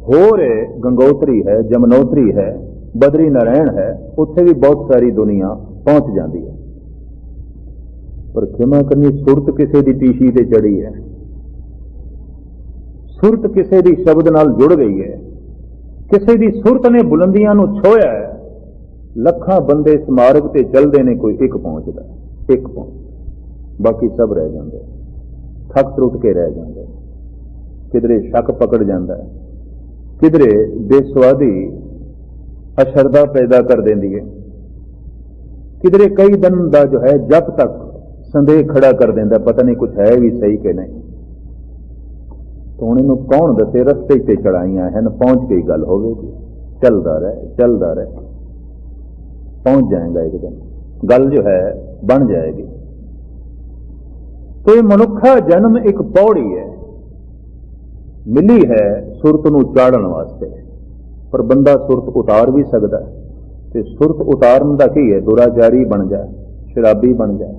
होर गंगोत्री है, जमनोत्री है, बद्री नारायण है, उत्थे भी बहुत सारी दुनिया पहुंच जाती है। पर खिमा करनी, सुरत किसी की टीशी ते चढ़ी है, सुरत किसी की शब्द नाल जुड़ गई है, किसी की सुरत ने बुलंदियां नूं छोया है। लखां बंदे इस मार्ग ते चलते ने, कोई एक पहुंचता, एक पहुंच, बाकी सब रह जाते, थक टुट के रह जाते। किधरे शक पकड़ जाता है, किधरे बेसवादी अशरदा पैदा कर देंदी है, किधरे कई दिन का जो है जब तक संदेह खड़ा कर देंदा, पता नहीं कुछ है भी सही कि नहीं। तो हुण इहनूं कौन दसे, रस्ते ते चढ़ाइयां हैं, पहुंच के गल होवेगी। चलदा रहे, पहुंच जाएगा एक दिन, गल जो है बन जाएगी। तो ये मनुखा जन्म एक पौड़ी है, मिली है सुरत नूं चाढ़न वास्ते, पर बंदा सुरत उतार भी सकता है। तो सुरत उतारन का की है, दुराचारी बन जाए, शराबी बन जाए,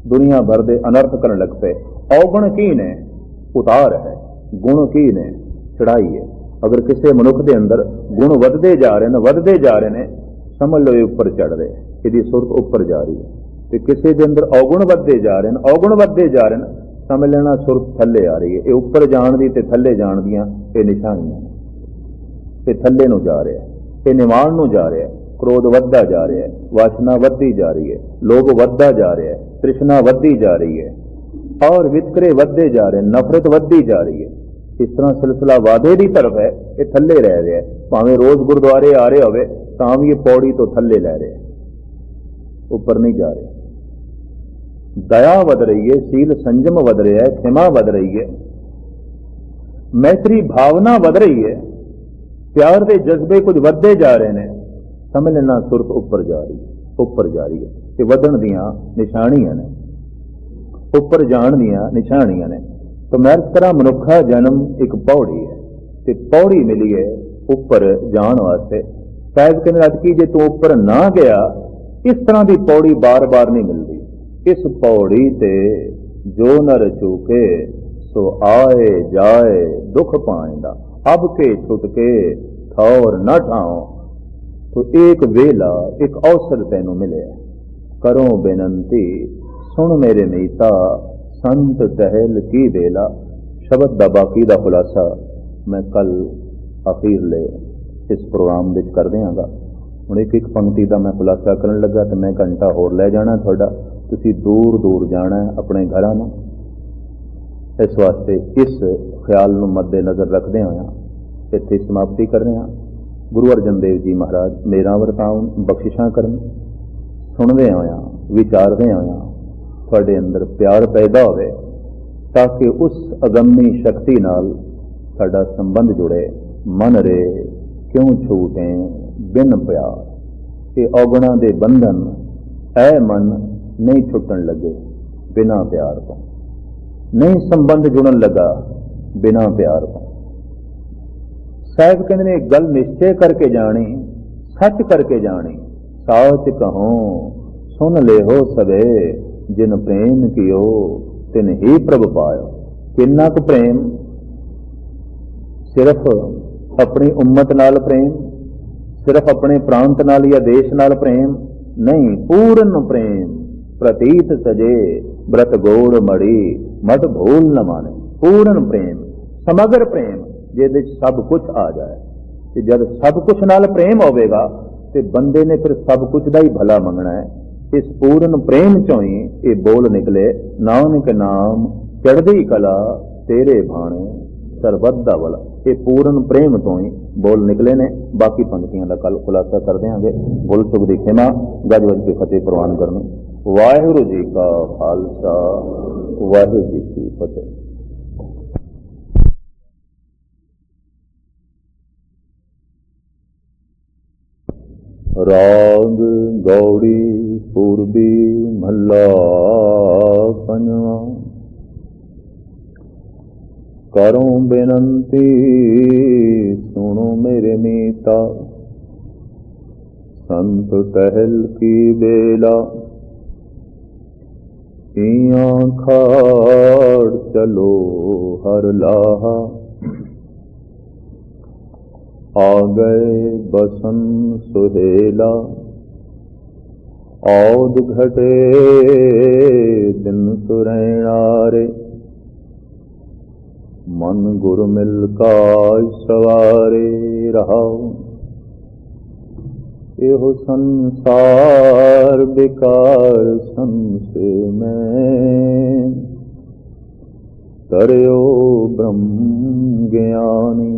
दुनिया भर दे अनर्थ करन लग पे। औगुण की ने उतार है, गुण की ने चढ़ाई है। अगर किसी मनुख के अंदर गुण वधदे जा रहे हैं, समझ लो ये उपर चढ़ रहे, यदि सुरत उपर जा रही है। तो किसी के अंदर अवगुण वधदे जा रहे हैं, समझ लेना सुरत थले आ रही है। ये उपर जाण दी ते थले जाण दियां ये निशानियां, ये थले नूं जा रहा है, ये निवाण नूं जा रहा है। क्रोध वधदा जा रहा है, वासना वधदी जा रही है, लोभ वधदा जा रहा है, तृष्णा वधदी जा रही है, और वितकरे वधदे जा रहे हैं, नफरत वधदी जा रही है। इस तरह सिलसिला वादे की तरफ है, ये थले रह रहा है। भावें रोज गुरुद्वारे आ रहे होवे तां भी ये पौड़ी तो थले लै रहे, ऊपर नहीं जा रहे। दया वध रही है, सील संजम वध रहा है, क्षमा वध रही है, मैत्री भावना वध रही है, प्यार के जज्बे कुछ वधदे जा रहे हैं। समझ लेना सुरत उपर जा रही है। ये वधण दियां निशानियां ने, उपर जाण दियां निशानियां ने। तो मैं इस तरह मनुखा जन्म एक पौड़ी है, ते पौड़ी मिली है उपर जाण वास्ते। शायद कहने अटकी जे तू उपर ना गया, इस तरह की पौड़ी बार बार नहीं मिलती। इस पौड़ी ते जो नर चूके सो आए जाए दुख पाएंदा, अब के छुटके ठौर न ठाओ। तो एक वेला, एक अवसर तेनों मिले, करो बेनंती सुन मेरे मीता, संत टहल की बेला। शब्द दा बाकी दा खुलासा मैं कल अखीर ले इस प्रोग्राम विच कर देंगा। हुण एक एक पंक्ति का मैं खुलासा करन लगा तो मैं घंटा होर लै जाना थोड़ा, तुसीं दूर दूर जाना है अपने घरां नूं। इस वास्ते इस ख्याल नूं मद्दे नज़र रखदे होया इत्थे समाप्ति कर रहे हैं। गुरु अर्जन देव जी महाराज मेरा वरताउन बख्शिशां करन, सुनदे होया विचारदे होया तुहाडे अंदर प्यार पैदा होवे, ताकि उस अगम्मी शक्ति नाल साडा संबंध जुड़े। मन रे क्यों छूटे बिन प्यार, ये औगुणा दे बंधन ऐ मन नहीं छुटन लगे बिना प्यार तो, नहीं संबंध जुड़न लगा बिना प्यार तो। साहिब कहते ने गल निश्चय करके जानी, सच करके जानी, साच कहो सुन ले हो सबे, जिन प्रेम कियो तिन ही प्रभ पायो। किन्ना क प्रेम, सिर्फ अपनी उम्मत नाल प्रेम, सिर्फ अपने प्रांत नाल या देश नाल प्रेम नहीं, पूर्ण प्रेम प्रतीत सजे व्रत गोड़ मड़ी मट भूल न माने। पूर्ण प्रेम, समग्र प्रेम जिहदे सब कुछ आ जाए। ते जब सब कुछ नाल प्रेम होवेगा ते बंदे ने फिर सब कुछ दा ही भला मंगना है। इस पूर्ण प्रेम चों ही ये बोल निकले, नानक नाम चढ़दी कला तेरे भाणे सरबत दा भला। ये पूर्ण प्रेम तो ही बोल निकले ने। बाकी पंक्तियों का कल खुलासा कर देंगे। भुल चुक दी खिमा, गज वज के फतेह प्रवान करना। वाहिगुरू जी का खालसा, वाहिगुरू जी की फतेह। राग गौड़ी पूर्वी महला पंजवा। करो बेनंती सुनो मेरे मीता, संत टहल की बेला। इयां खाड़ चलो हर लाहा, आ गए बसन सुहेला, औद घटे दिन सुरैणा रे। मन गुर मिल काज सवारे रहाओ, एहो संसार विकार संशय में। तरयो ब्रह्म ज्ञानी,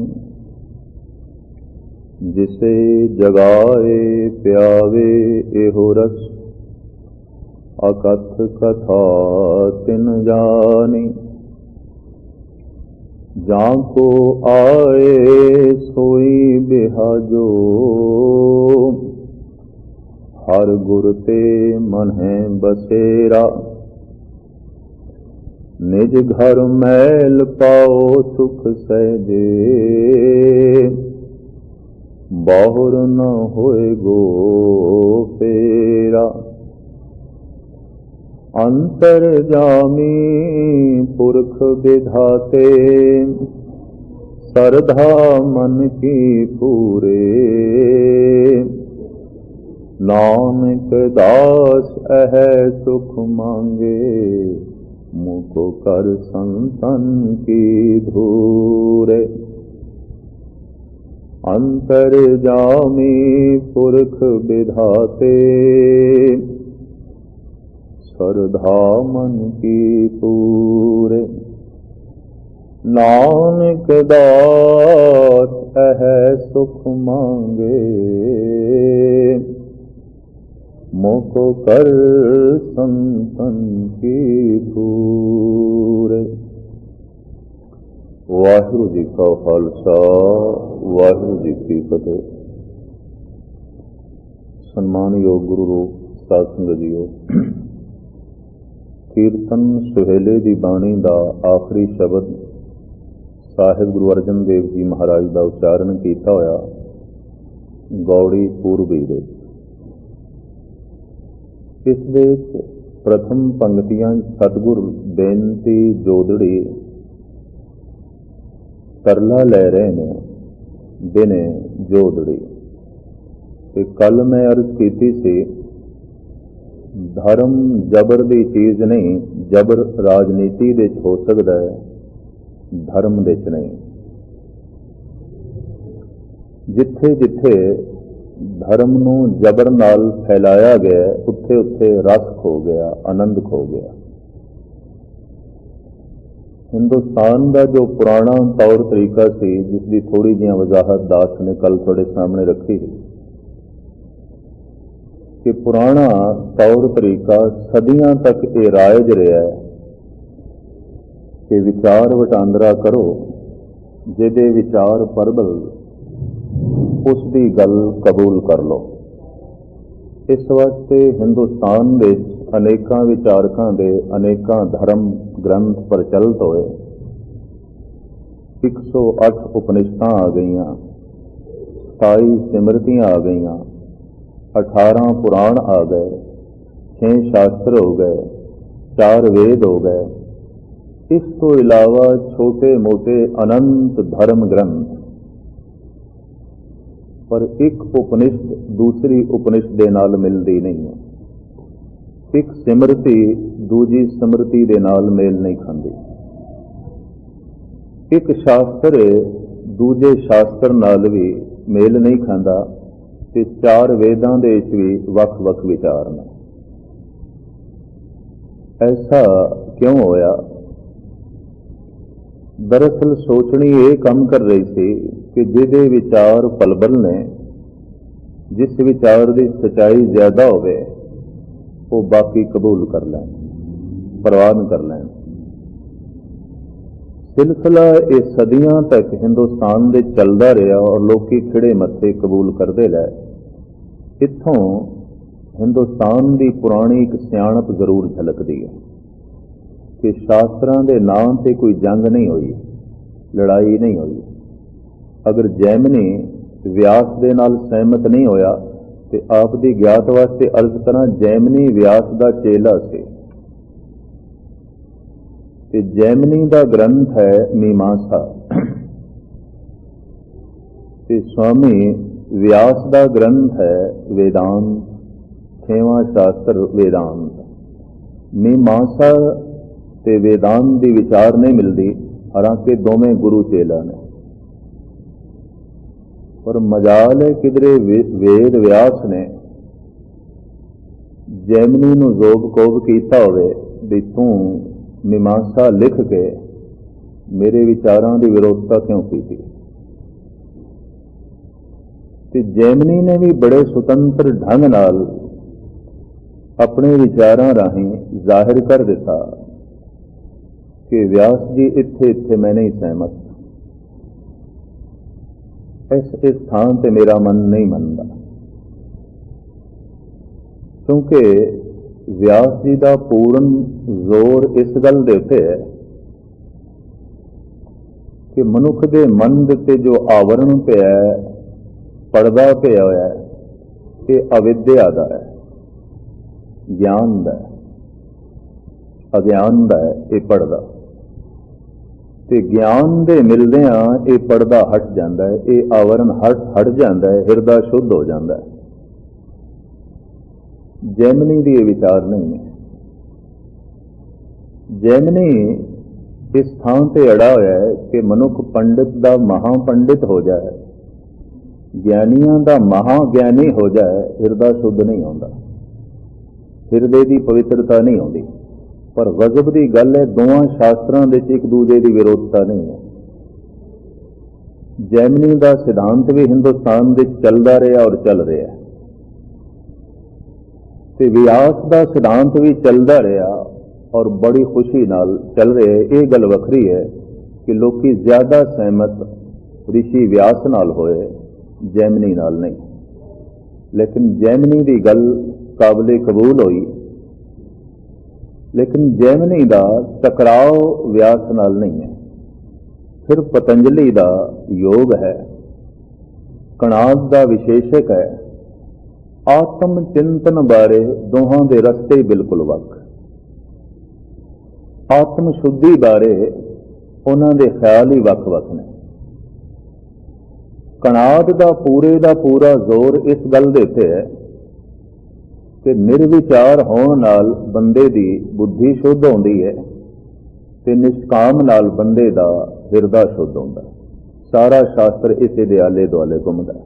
जिसे जगाए प्यावे एहो रस। अकथ कथा तिन जानी, जाको आए सोई बिहाजो। हर गुर ते मन है बसेरा, निज घर मैल पाओ सुख सहजे। बाहुर न होए गो फेरा, अंतर जामी पुरख विधाते। सरधा मन की पूरे, नानक दास अह सुख मांगे। मुको कर संतन की धूरे, अंतर जामी पुरख विधाते। सरधा मन की पूरे, नानक दास अह सुख मांगे। मोको कर संतन की पूरे। वाहिगुरु जी का खालसा, वाहिगुरु जी की फतेह। सन्मानयोग गुरु रूप साध संगत जीओ, कीर्तन सुहेले दी बाणी का आखिरी शब्द साहिब गुरु अर्जन देव जी महाराज का उच्चारण किया होया गौड़ी पूर्वी दे। इस प्रथम पंक्तियां सतगुर बेनती जोदड़ी तरला लै रहे ने, दिने जोदड़ी। ते कल मैं अर्ज की सी, धर्म जबर की चीज नहीं, जबर राजनीति दे हो सकता है, धर्म दे नहीं। जिथे जिथे धर्म नूं जबर नाल फैलाया गया, उत्थे उत्थे रस खो गया, आनंद खो गया। हिंदुस्तान का जो पुराना तौर तरीका सी, जिसकी थोड़ी जी वजाहत दास ने कल थोड़े सामने रखी कि पुराना तौर तरीका सदियां तक ये रायज रहा है कि विचार वटांदरा करो, जिहदे विचार प्रबल उसकी गल कबूल कर लो। इस वास्ते हिंदुस्तान विच अनेकां विचारकां दे अनेकां धर्म ग्रंथ प्रचलित होए। 108 उपनिषदां आ गईयां, 27 सिमरतियां आ गईयां, 18 पुराण आ गए, 6 शास्त्र हो गए, 4 वेद हो गए। इस तो इलावा छोटे मोटे अनंत धर्म ग्रंथ। पर एक उपनिषद दूसरी उपनिषद दे नाल मिलती नहीं है। एक सिमरती दूजी सिमरती दे नाल मेल नहीं खाती। एक शास्त्र दूजे शास्त्र नाल भी मेल नहीं खाता। ते 4 वेदां दे विच भी वख वख विचार ने। ऐसा क्यों होया? दरअसल सोचनी ये काम कर रही थी कि जिहदे विचार पलबल ने, जिस विचार की सच्चाई ज्यादा होवे, वो बाकी कबूल कर लैन, परवाह न कर लैन। सिलसिला ये सदियां तक हिंदुस्तान दे चलदा रहा और लोकी खिड़े मत्थे कबूल करते रहे। इत्थों हिंदुस्तान की पुरानी एक सियाणप जरूर झलकती है कि शास्त्रां दे नाम से कोई जंग नहीं हुई, लड़ाई नहीं हुई। अगर जैमिनी व्यास दे नाल सहमत नहीं होया तो आप दी ज्ञात वास्ते अर्ज करा, जैमिनी व्यास का चेला से। जैमिनी का ग्रंथ है मीमांसा। ਤੇ स्वामी व्यास का ग्रंथ है वेदांत, 6वां शास्त्र वेदांत। मीमांसा ते वेदांत की विचार नहीं मिलती, हालांकि दोवें गुरु चेला ने। पर मजाल है किधरे वेद व्यास ने जैमिनी नूं जोग कोब कीता होवे भी तू मीमांसा लिख के मेरे विचारां की विरोधता क्यों की। ते जैमिनी ने भी बड़े सुतंत्र ढंग नाल अपने विचारां राहीं जाहिर कर दिता कि व्यास जी इत्थे इत्थे मैं नहीं सहमत, इस स्थान ते मेरा मन नहीं मनता। क्योंकि व्यास जी का पूर्ण जोर इस गल दे उत्ते है कि मनुख के मन दे जो आवरण पिया है, पड़दा पिया होया है, ये अविद्या का है, ज्ञान का है, अज्ञान का है ये पड़दा। ते ज्ञान दे मिलदियां ये पड़दा हट जाता है, ये आवरण हट जाता है, हिरदा शुद्ध हो जाता है। जैमिनी दी ये विचार नहीं है। जैमिनी इस स्थान से अड़ा होया है कि मनुख पंडित दा महापंडित हो जाए, ज्ञानियों का महाज्ञानी हो जाए, हिरदा शुद्ध नहीं होता, हिरदे की पवित्रता नहीं होती। पर गजब की गल है, दोवां शास्त्रां दे एक दूजे की विरोधता नहीं है। जैमिनी का सिद्धांत भी हिंदुस्तान में चलता रहा और चल रहा है, ते व्यास का सिद्धांत भी चलता रहा और बड़ी खुशी नाल चल रहे। ये गल वखरी है कि लोकी ज्यादा सहमत ऋषि व्यास नाल होए, जैमिनी नाल नहीं। लेकिन जैमिनी की गल काबिले कबूल हुई, लेकिन जैमिनी का टकराव व्यास नाल नहीं है। फिर पतंजलि का योग है, कणाद का विशेषक है। आत्म चिंतन बारे दोहां दे रस्ते बिल्कुल वख, आत्म शुद्धि बारे उन्हां दे ख्याल ही वख वख ने। कणाद का पूरा जोर इस गल दे उत्ते है कि निर्विचार होने नाल बंदे दी बुद्धि शुद्ध होंदी है ते निष्काम नाल बंदे दा हिरदा शुद्ध होंदा। सारा शास्त्र इसे दे आले दुआले घुमदा।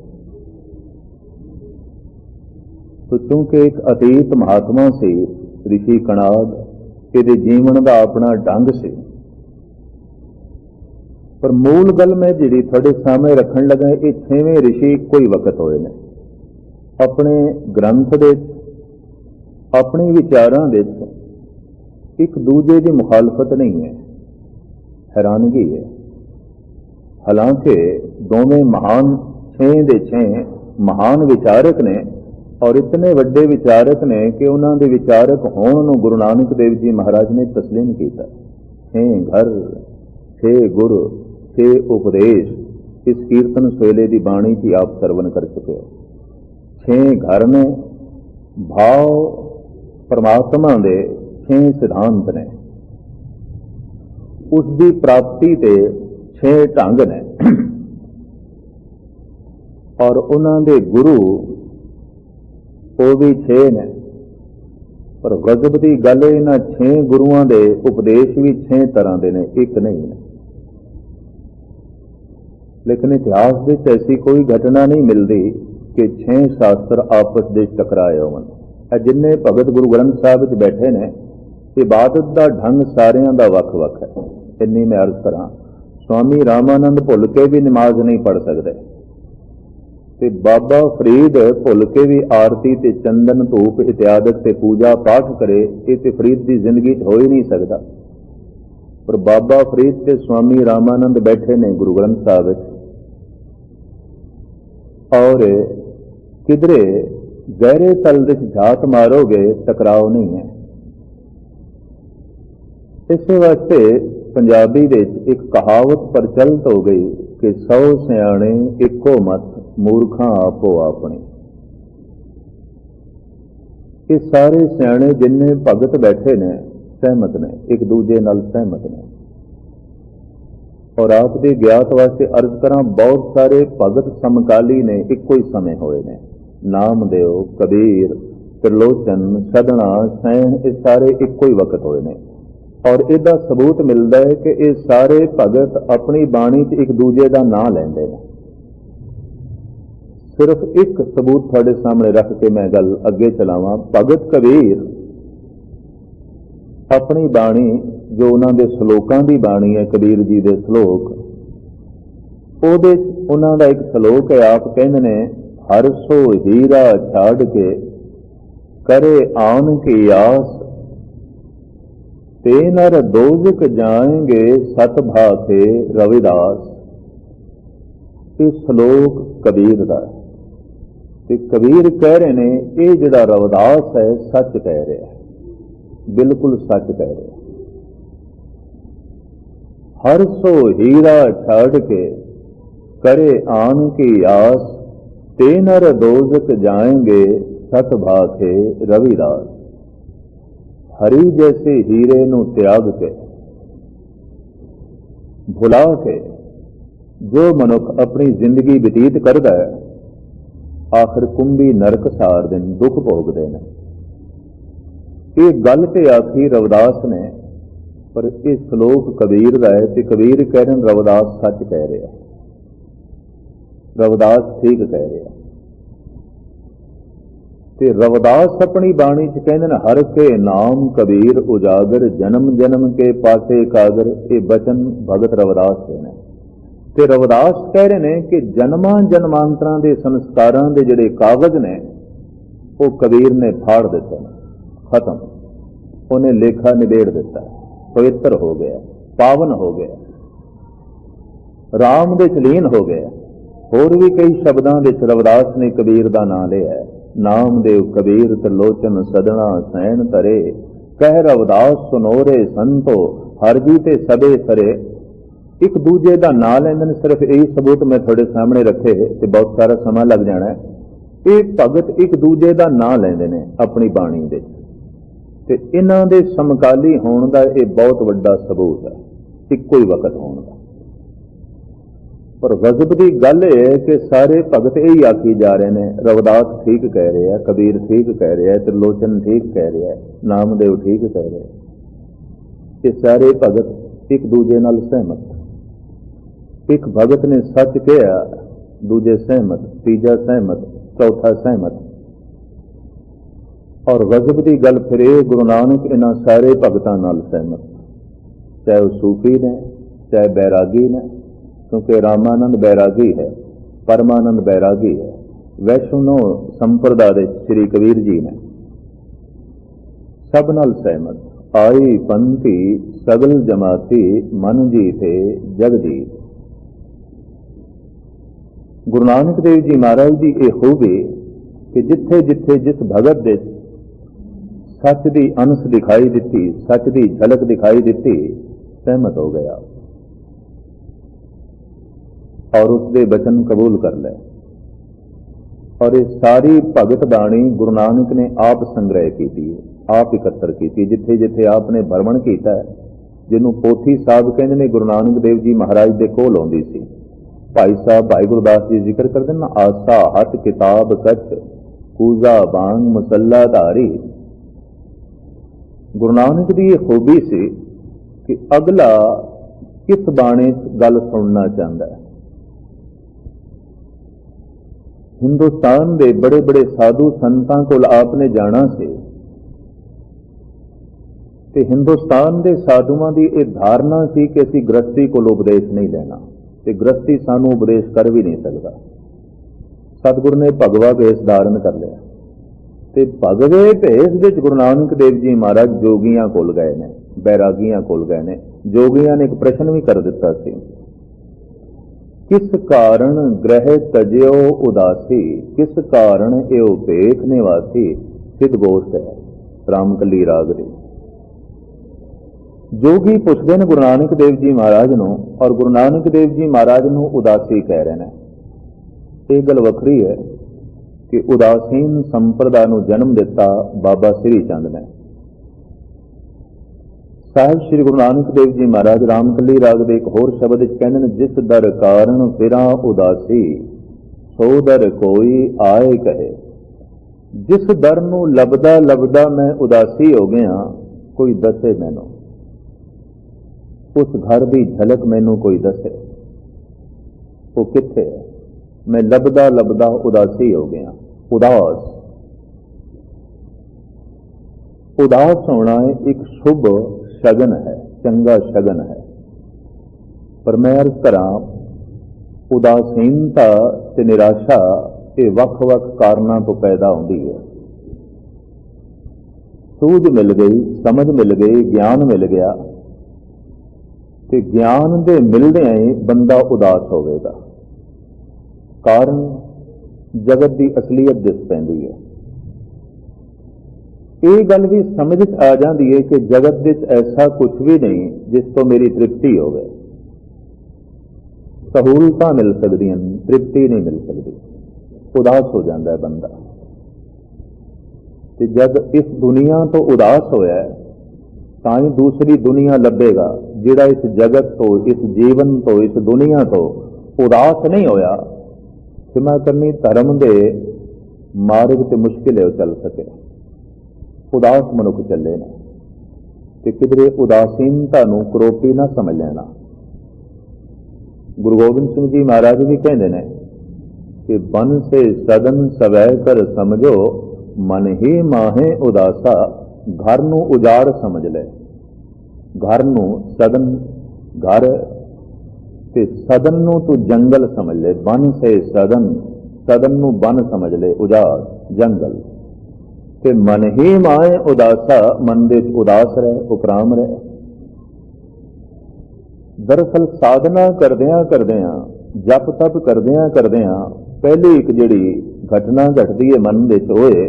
तो क्योंकि एक अतीत महात्मा से ऋषि कणाद, इहदे जीवन का अपना ढंग से। पर मूल गल मैं जिहड़ी थोड़े सामने रखन लगा, ये 6वें ऋषि कोई वक्त होए ने। अपने ग्रंथ दे अपने विचारां दे एक दूजे की मुखालफत नहीं है, हैरानगी है। हालांकि दोवें महान 6 दे 6 महान विचारक ने और इतने वड्डे विचारक ने कि उन्होंने दे विचारक होने नूं गुरु नानक देव जी महाराज ने तस्लीम किया। 6 घर, 6 गुरु, 6 उपदेश इस कीर्तन सवेले की बाणी की आप सरवण कर चुके हो। 6 घर ने, भाव परमात्मा दे 6 सिद्धांत ने, उसकी प्राप्ति के 6 ढंग ने और उन्होंने गुरु वो भी 6 ने। पर गजब की गल इन्हां 6 गुरुआं दे उपदेश भी 6 तरह के ने, एक नहीं है। लेकिन इतिहास में ऐसी कोई घटना नहीं मिलती कि 6 शास्त्र आपस में टकराए होवन। जिन्ने भगत गुरु ग्रंथ साहब च बैठे ने, इबादत का ढंग सारियां दा वख वख है। इन्नी मैं अर्ज करा, स्वामी रामानंद भुल के भी नमाज नहीं पढ़ सकते, ते बाबा फरीद भुल के भी आरती ते चंदन धूप इत्यादि ते पूजा पाठ करे, ये ते फरीद की जिंदगी हो ही नहीं सकता। पर बाबा फरीद ते स्वामी रामानंद बैठे ने गुरु ग्रंथ साहब और किधरे गहरे तल विच झात मारोगे टकराव नहीं है। इस वास्ते पंजाबी दे एक कहावत प्रचलित हो गई कि 100 सियाणे इको मत, मूर्खां आपो अपनी। ये सारे सियाणे जिन्ने भगत बैठे ने सहमत ने, एक दूजे नाल सहमत ने। और आप दे ज्ञात वास्ते अर्ज करा, बहुत सारे भगत समकाली ने, इको ही समय होए ने। नामदेव, कबीर, त्रिलोचन, सदना, सैन, ये सारे इको ही वक्त होए ने। और इसका सबूत मिलता है कि ये सारे भगत अपनी बाणी च एक दूजे का नाम लेंदे ने। सिर्फ एक सबूत थोड़े सामने रख के मैं गल अगे चलावां। भगत कबीर अपनी बाणी, जो उन्होंने सलोकां की बाणी है, कबीर जी के सलोक, ਉਹਦੇ ਉਹਨਾਂ ਦਾ एक सलोक है। आप कहते ने, हर सो हीरा छाड़ के करे आन की आस, ते नर दोजक जाएंगे सत भाखे रविदास। ये सलोक कबीर का है। ते कबीर कह रहे ने, ये जिहड़ा रविदास है सच कह रहा है, बिल्कुल सच कह रहा है। हर सो हीरा छाड़ के करे आन की आस, ते नर दोजक जाएंगे सत भाखे रविदास। हरि जैसे हीरे नू त्याग के, भुला के जो मनुख अपनी जिंदगी बतीत करता है, आखिर कुंभी नरक सार दिन दुख भोगते हैं। ये गल ते आखी रविदास ने, पर यह सलोक कबीर का है। तो कबीर कह रहे हैं रविदास सच कह रहे हैं, रविदास ठीक कह रहे हैं। ते रविदास अपनी बाणी च कहते हैं, हर के नाम कबीर उजागर, जन्म जन्म के पासे कागर। ये बचन भगत रविदास के ने। ते रविदास कह रहे हैं कि जन्मां जन्मांतरां दे संस्कारां दे जिहड़े कागज ने, वो कबीर ने फाड़ दिते, खत्म। उन्हें लेखा निबेड़ दिता, पवित्र हो गया, पावन हो गया, राम दे चलीन हो गया। होर भी कई शब्दों के रविदास ने कबीर का नाम लिया है। नामदेव, कबीर, त्रिलोचन, सदना, सैन तरे, कह रविदास सुनोरे संतो, हर जी ते सबे सरे। एक दूजे का नाम लेंदे। सिर्फ यही सबूत मैं थोड़े सामने रखे तो बहुत सारा समा लग जाना है। ये भगत एक दूजे का नाम लेंदे ने अपनी बाणी दे, ते इन्हां दे समकाली होने का यह बहुत बड़ा सबूत है, इको ही वक्त होने का। पर गजब की गल है कि सारे भगत यही आखी जा रहे हैं, रविदास ठीक कह रहे हैं, कबीर ठीक कह रहे हैं, त्रिलोचन ठीक कह रहे हैं, नामदेव ठीक कह रहे हैं। ये सारे भगत एक दूजे नाल सहमत। एक भगत ने सच कहा, दूजे सहमत, तीजा सहमत, चौथा सहमत। और गजब की गल फिर ये, गुरु नानक इन्हां सारे भगतां नाल सहमत, चाहे वह सूफी ने, चाहे बैरागी ने, क्योंकि रामानंद बैरागी है, परमानंद बैरागी है, वैष्णव संप्रदाय श्री कबीर जी ने, सब नाल सहमत। आई पंथी सगल जमाती, मन जी थे जग जी। गुरु नानक देव जी महाराज जी ये खूबी कि जिथे जिथे जिस भगत दे सच की अंश दिखाई दी, सच की झलक दिखाई दी, सहमत हो गया और उसके वचन कबूल कर ले। और ये सारी भगत बाणी गुरु नानक ने आप संग्रह की, आप इकत्र की। जिथे जिथे आपने भ्रमण किया, जिन्हों पोथी साहब कहते हैं, गुरु नानक देव जी महाराज के कोल आउंदी सी। भाई साहब, भाई गुरदास जी जिक्र करते हैं ना, आसा हथ किताब कच, कूजा बांग मुसल्ला धारी। गुरु नानक की यह खूबी सी कि अगला किस बाणी गल सुनना चाहता है। हिंदुस्तान के बड़े बड़े साधु संतां कोल आपने जाना से, ते हिंदुस्तान के साधुओं की यह धारणा सी कि असीं गृहस्थी को उपदेश नहीं लेना, ते गृहस्थी सानू उपदेश कर भी नहीं सकता। सतगुरु ने भगवा भेष धारण कर लिया, ते भगवे भेष विच गुरु नानक देव जी महाराज जोगियां कोल गए ने, बैरागियां कोल गए ने। जोगियां ने एक प्रश्न भी कर दिता सी, किस कारण ग्रह तजयो उदासी, किस कारण एओ भेख निवासी। सिद्ध गोष्ट है रामकली राग दे। जोगी पुछदे ने गुरु नानक देव जी महाराज नूं, और गुरु नानक देव जी महाराज नूं उदासी कह रहे हैं। यह गल वखरी है कि उदासीन संप्रदाय नूं जन्म दिता बाबा श्री चंद ने। ਸਾਹਿਬ ਸ੍ਰੀ ਗੁਰੂ ਨਾਨਕ ਦੇਵ ਜੀ ਮਹਾਰਾਜ ਰਾਮਕਲੀ ਰਾਗ ਦੇ ਇੱਕ ਹੋਰ ਸ਼ਬਦ ਵਿੱਚ ਕਹਿੰਦੇ ਨੇ, ਜਿਸ ਦਰ ਕਾਰਨ ਫਿਰਾਂ ਉਦਾਸੀ ਸੋ ਦਰ ਕੋਈ ਆਏ ਕਹੇ। ਜਿਸ ਦਰ ਨੂੰ ਲੱਭਦਾ ਲੱਭਦਾ ਮੈਂ ਉਦਾਸੀ ਹੋ ਗਿਆ, ਕੋਈ ਦੱਸੇ ਮੈਨੂੰ, ਉਸ ਘਰ ਦੀ ਝਲਕ ਮੈਨੂੰ ਕੋਈ ਦੱਸੇ, ਉਹ ਕਿੱਥੇ ਹੈ। ਮੈਂ ਲੱਭਦਾ ਲੱਭਦਾ ਉਦਾਸੀ ਹੋ ਗਿਆ। ਉਦਾਸ, ਉਦਾਸ ਹੋਣਾ ਇੱਕ ਸ਼ੁਭ ਸ਼ਗਨ ਹੈ, ਚੰਗਾ ਸ਼ਗਨ ਹੈ। ਪਰ ਮੈਂ ਅਰਜ਼ ਕਰਾਂ, ਉਦਾਸੀਨਤਾ ਤੇ ਨਿਰਾਸ਼ਾ ਇਹ ਵੱਖ-ਵੱਖ ਕਾਰਨਾਂ ਤੋਂ ਪੈਦਾ ਹੁੰਦੀ ਹੈ। ਸੂਝ ਮਿਲ ਗਈ, ਸਮਝ ਮਿਲ ਗਈ, ਗਿਆਨ ਮਿਲ ਗਿਆ, ਤੇ ਗਿਆਨ ਦੇ ਮਿਲਦਿਆਂ ਹੀ ਬੰਦਾ ਉਦਾਸ ਹੋਵੇਗਾ। ਕਾਰਨ ਜਗਤ ਦੀ ਅਸਲੀਅਤ ਦਿਸ ਪੈਂਦੀ ਹੈ। ਇਹ ਗੱਲ ਵੀ ਸਮਝ 'ਚ ਆ ਜਾਂਦੀ ਹੈ ਕਿ ਜਗਤ ਵਿੱਚ ਐਸਾ ਕੁਝ ਵੀ ਨਹੀਂ ਜਿਸ ਤੋਂ ਮੇਰੀ ਤ੍ਰਿਪਤੀ ਹੋਵੇ। ਸਹੂਲਤਾਂ ਮਿਲ ਸਕਦੀਆਂ, ਤ੍ਰਿਪਤੀ ਨਹੀਂ ਮਿਲ ਸਕਦੀ। ਉਦਾਸ ਹੋ ਜਾਂਦਾ ਹੈ ਬੰਦਾ। ਤੇ ਜਦ ਇਸ ਦੁਨੀਆ ਤੋਂ ਉਦਾਸ ਹੋਇਆ ਤਾਂ ਹੀ ਦੂਸਰੀ ਦੁਨੀਆ ਲੱਭੇਗਾ। ਜਿਹੜਾ ਇਸ ਜਗਤ ਤੋਂ, ਇਸ ਜੀਵਨ ਤੋਂ, ਇਸ ਦੁਨੀਆ ਤੋਂ ਉਦਾਸ ਨਹੀਂ ਹੋਇਆ, ਸਿਮਾ ਕਰਨੀ ਧਰਮ ਦੇ ਮਾਰਗ ਤੇ ਮੁਸ਼ਕਿਲ ਹੈ ਚੱਲ ਸਕੇ। ਉਦਾਸ ਮਨੁੱਖ ਚੱਲੇ ਨੇ ਤੇ ਕਿਧਰੇ ਉਦਾਸੀਨਤਾ ਨੂੰ ਕਰੋਪੀ ਨਾ ਸਮਝ ਲੈਣਾ। ਗੁਰੂ ਗੋਬਿੰਦ ਸਿੰਘ ਜੀ ਮਹਾਰਾਜ ਵੀ ਕਹਿੰਦੇ ਨੇ ਕਿ ਬਨ ਸੇ ਸਦਨ ਸਵੈ ਕਰ ਸਮਝੋ, ਮਨ ਹੀ ਮਾਹੇ ਉਦਾਸਾ। ਘਰ ਨੂੰ ਉਜਾੜ ਸਮਝ ਲੈ। ਘਰ ਨੂੰ ਸਦਨ, ਘਰ ਤੇ ਸਦਨ ਨੂੰ ਤੂੰ ਜੰਗਲ ਸਮਝ ਲੈ। ਬਨ ਸੇ ਸਦਨ, ਸਦਨ ਨੂੰ ਬਨ ਸਮਝ ਲੈ, ਉਜਾੜ, ਜੰਗਲ। ਤੇ ਮਨ ਹੀ ਮਾਹੇ ਉਦਾਸਾ, ਮਨ ਦੇ ਉਦਾਸ ਰਹੇ, ਉਪਰਾਮ ਰਹੇ। ਦਰਅਸਲ ਸਾਧਨਾ ਕਰਦਿਆਂ ਕਰਦਿਆਂ, ਜਪ ਤਪ ਕਰਦਿਆਂ ਕਰਦਿਆਂ ਪਹਿਲੀ ਇੱਕ ਜਿਹੜੀ ਘਟਨਾ ਘਟਦੀ ਹੈ ਮਨ ਵਿੱਚ ਹੋਏ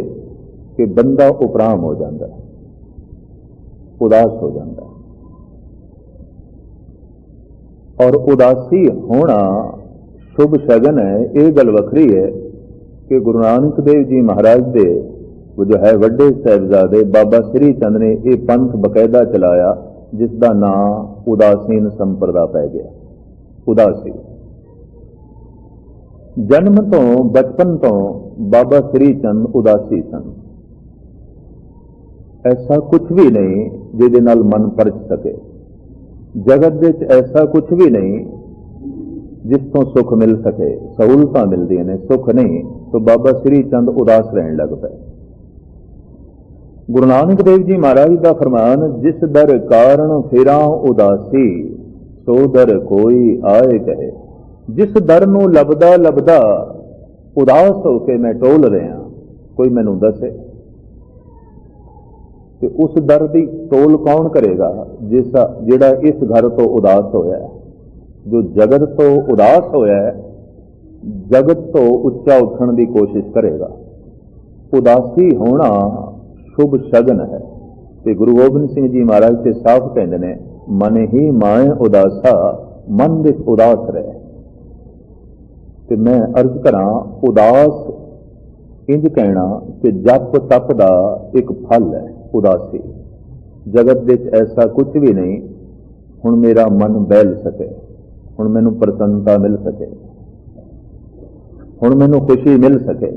ਕਿ ਬੰਦਾ ਉਪਰਾਮ ਹੋ ਜਾਂਦਾ, ਉਦਾਸ ਹੋ ਜਾਂਦਾ। ਔਰ ਉਦਾਸੀ ਹੋਣਾ ਸ਼ੁਭ ਸ਼ਗਨ ਹੈ। ਇਹ ਗੱਲ ਵੱਖਰੀ ਹੈ ਕਿ ਗੁਰੂ ਨਾਨਕ ਦੇਵ ਜੀ ਮਹਾਰਾਜ ਦੇ ਉਹ ਜੋ ਹੈ ਵੱਡੇ ਸਾਹਿਬਜ਼ਾਦੇ ਬਾਬਾ ਸ੍ਰੀ ਚੰਦ ਨੇ ਇਹ ਪੰਥ ਬਕਾਇਦਾ ਚਲਾਇਆ, ਜਿਸ ਦਾ ਨਾਂ ਉਦਾਸੀਨ ਸੰਪਰਦਾ ਪੈ ਗਿਆ। ਉਦਾਸੀ ਜਨਮ ਤੋਂ, ਬਚਪਨ ਤੋਂ ਬਾਬਾ ਸ੍ਰੀ ਚੰਦ ਉਦਾਸੀ ਸਨ। ਐਸਾ ਕੁਝ ਵੀ ਨਹੀਂ ਜਿਹਦੇ ਨਾਲ ਮਨ ਪਰਚ ਸਕੇ। ਜਗਤ ਵਿੱਚ ਐਸਾ ਕੁਝ ਵੀ ਨਹੀਂ ਜਿਸ ਤੋਂ ਸੁੱਖ ਮਿਲ ਸਕੇ। ਸਹੂਲਤਾਂ ਮਿਲਦੀਆਂ ਨੇ, ਸੁੱਖ ਨਹੀਂ। ਤਾਂ ਬਾਬਾ ਸ੍ਰੀ ਚੰਦ ਉਦਾਸ ਰਹਿਣ ਲੱਗ ਪਏ। ਗੁਰੂ ਨਾਨਕ ਦੇਵ ਜੀ ਮਹਾਰਾਜ ਦਾ ਫਰਮਾਨ, ਜਿਸ ਦਰ ਕਾਰਨ ਫਿਰਾਂ ਉਦਾਸੀ ਸੋ ਦਰ ਕੋਈ ਆਏ ਕਹੇ। ਜਿਸ ਦਰ ਨੂੰ ਲੱਭਦਾ ਲੱਭਦਾ ਉਦਾਸ ਹੋ ਕੇ ਮੈਂ ਟੋਲ ਰਿਹਾ, ਕੋਈ ਮੈਨੂੰ ਦੱਸੇ। ਤੇ ਉਸ ਦਰ ਦੀ ਤੋਲ ਕੌਣ ਕਰੇਗਾ? ਜਿਹੜਾ ਇਸ ਘਰ ਤੋਂ ਉਦਾਸ ਹੋਇਆ, ਜੋ ਜਗਤ ਤੋਂ ਉਦਾਸ ਹੋਇਆ, ਜਗਤ ਤੋਂ ਉੱਚਾ ਉੱਠਣ ਦੀ ਕੋਸ਼ਿਸ਼ ਕਰੇਗਾ। ਉਦਾਸੀ ਹੋਣਾ ਸ਼ੁਭ ਸ਼ਗਨ ਹੈ। ਤੇ ਗੁਰੂ ਗੋਬਿੰਦ ਸਿੰਘ ਜੀ ਮਹਾਰਾਜ ਤੇ ਸਾਫ਼ ਕਹਿੰਦੇ ਨੇ, ਮਨ ਹੀ ਮਾਏ ਉਦਾਸਾ, ਮਨ ਵਿੱਚ ਉਦਾਸ ਰਹੇ। ਤੇ ਮੈਂ ਅਰਜ਼ ਕਰਾਂ, ਉਦਾਸ ਇੰਜ ਕਹਿਣਾ ਕਿ ਜਪ ਤਪ ਦਾ ਇੱਕ ਫਲ ਹੈ ਉਦਾਸੀ। ਜਗਤ ਵਿੱਚ ਐਸਾ ਕੁਝ ਵੀ ਨਹੀਂ ਹੁਣ ਮੇਰਾ ਮਨ ਬਹਿਲ ਸਕੇ, ਹੁਣ ਮੈਨੂੰ ਪ੍ਰਸੰਨਤਾ ਮਿਲ ਸਕੇ, ਹੁਣ ਮੈਨੂੰ ਖੁਸ਼ੀ ਮਿਲ ਸਕੇ।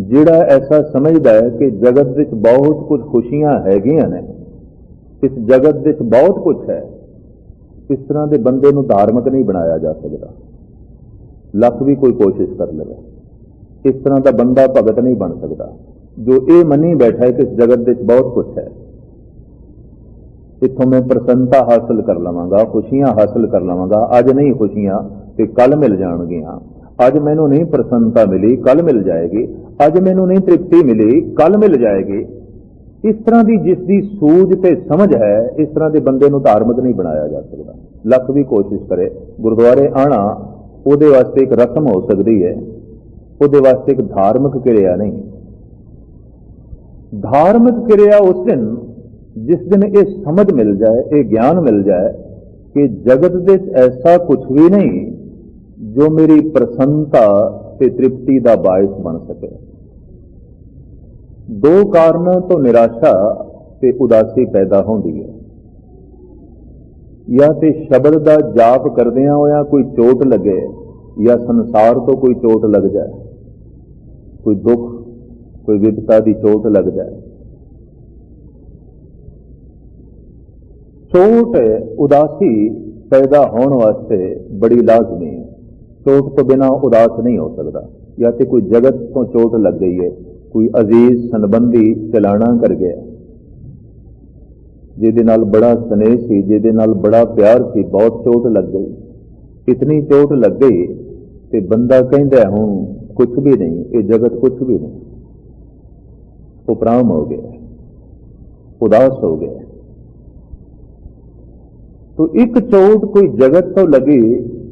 ਜਿਹੜਾ ਐਸਾ ਸਮਝਦਾ ਹੈ ਕਿ ਜਗਤ ਵਿੱਚ ਬਹੁਤ ਕੁਝ ਖੁਸ਼ੀਆਂ ਹੈਗੀਆਂ ਨੇ, ਇਸ ਜਗਤ ਵਿੱਚ ਬਹੁਤ ਕੁਝ ਹੈ, ਇਸ ਤਰ੍ਹਾਂ ਦੇ ਬੰਦੇ ਨੂੰ ਧਾਰਮਿਕ ਨਹੀਂ ਬਣਾਇਆ ਜਾ ਸਕਦਾ। ਲੱਖ ਵੀ ਕੋਈ ਕੋਸ਼ਿਸ਼ ਕਰ ਲਵੇ, ਇਸ ਤਰ੍ਹਾਂ ਦਾ ਬੰਦਾ ਭਗਤ ਨਹੀਂ ਬਣ ਸਕਦਾ ਜੋ ਇਹ ਮੰਨੀ ਬੈਠਾ ਹੈ ਕਿ ਇਸ ਜਗਤ ਵਿੱਚ ਬਹੁਤ ਕੁਝ ਹੈ, ਇੱਥੋਂ ਮੈਂ ਪ੍ਰਸੰਨਤਾ ਹਾਸਲ ਕਰ ਲਵਾਂਗਾ, ਖੁਸ਼ੀਆਂ ਹਾਸਲ ਕਰ ਲਵਾਂਗਾ। ਅੱਜ ਨਹੀਂ ਖੁਸ਼ੀਆਂ ਤੇ ਕੱਲ ਮਿਲ ਜਾਣਗੀਆਂ। ਅੱਜ ਮੈਨੂੰ ਨਹੀਂ ਪ੍ਰਸੰਨਤਾ ਮਿਲੀ, ਕੱਲ ਮਿਲ ਜਾਏਗੀ। ਅੱਜ ਮੈਨੂੰ ਨਹੀਂ ਤ੍ਰਿਪਤੀ ਮਿਲੀ, ਕੱਲ ਮਿਲ ਜਾਏਗੀ। ਇਸ ਤਰ੍ਹਾਂ ਦੀ ਜਿਸ ਦੀ ਸੂਝ ਤੇ ਸਮਝ ਹੈ, ਇਸ ਤਰ੍ਹਾਂ ਦੇ ਬੰਦੇ ਨੂੰ ਧਾਰਮਿਕ ਨਹੀਂ ਬਣਾਇਆ ਜਾ ਸਕਦਾ। ਲੱਖ ਵੀ ਕੋਸ਼ਿਸ਼ ਕਰੇ। ਗੁਰਦੁਆਰੇ ਆਣਾ ਉਹਦੇ ਵਾਸਤੇ ਇੱਕ ਰਸਮ ਹੋ ਸਕਦੀ ਹੈ, ਉਹਦੇ ਵਾਸਤੇ ਇੱਕ ਧਾਰਮਿਕ ਕਿਰਿਆ ਨਹੀਂ। ਧਾਰਮਿਕ ਕਿਰਿਆ ਉਸ ਦਿਨ ਜਿਸ ਦਿਨ ਇਹ ਸਮਝ ਮਿਲ ਜਾਏ, ਇਹ ਗਿਆਨ ਮਿਲ ਜਾਏ ਕਿ ਜਗਤ ਵਿੱਚ ਐਸਾ ਕੁਝ ਵੀ ਨਹੀਂ ਜੋ ਮੇਰੀ ਪ੍ਰਸੰਨਤਾ ਤੇ ਤ੍ਰਿਪਤੀ ਦਾ ਬਾਇਸ ਬਣ ਸਕੇ। ਦੋ ਕਾਰਨਾਂ ਤੋਂ ਨਿਰਾਸ਼ਾ ਤੇ ਉਦਾਸੀ ਪੈਦਾ ਹੁੰਦੀ ਹੈ। या तो शब्द का जाप करदियां होया कोई चोट लगे या संसार तो कोई चोट लग जाए, कोई दुख कोई विपता की चोट लग जाए। चोट उदासी पैदा होने वास्ते बड़ी लाजमी है। चोट तो बिना उदास नहीं हो सकता। या तो कोई जगत तो चोट लग गई है, कोई अजीज संबंधी चलाना कर गया, जिहदे नाल बड़ा स्नेह सी, जिहदे नाल बड़ा प्यार सी, बहुत चोट लग गई। इतनी चोट लग गई कि बंदा कहता हूं कुछ भी नहीं, ये जगत कुछ भी नहीं, उपराम हो गया, उदास हो गया। तो एक चोट कोई जगत तो लगी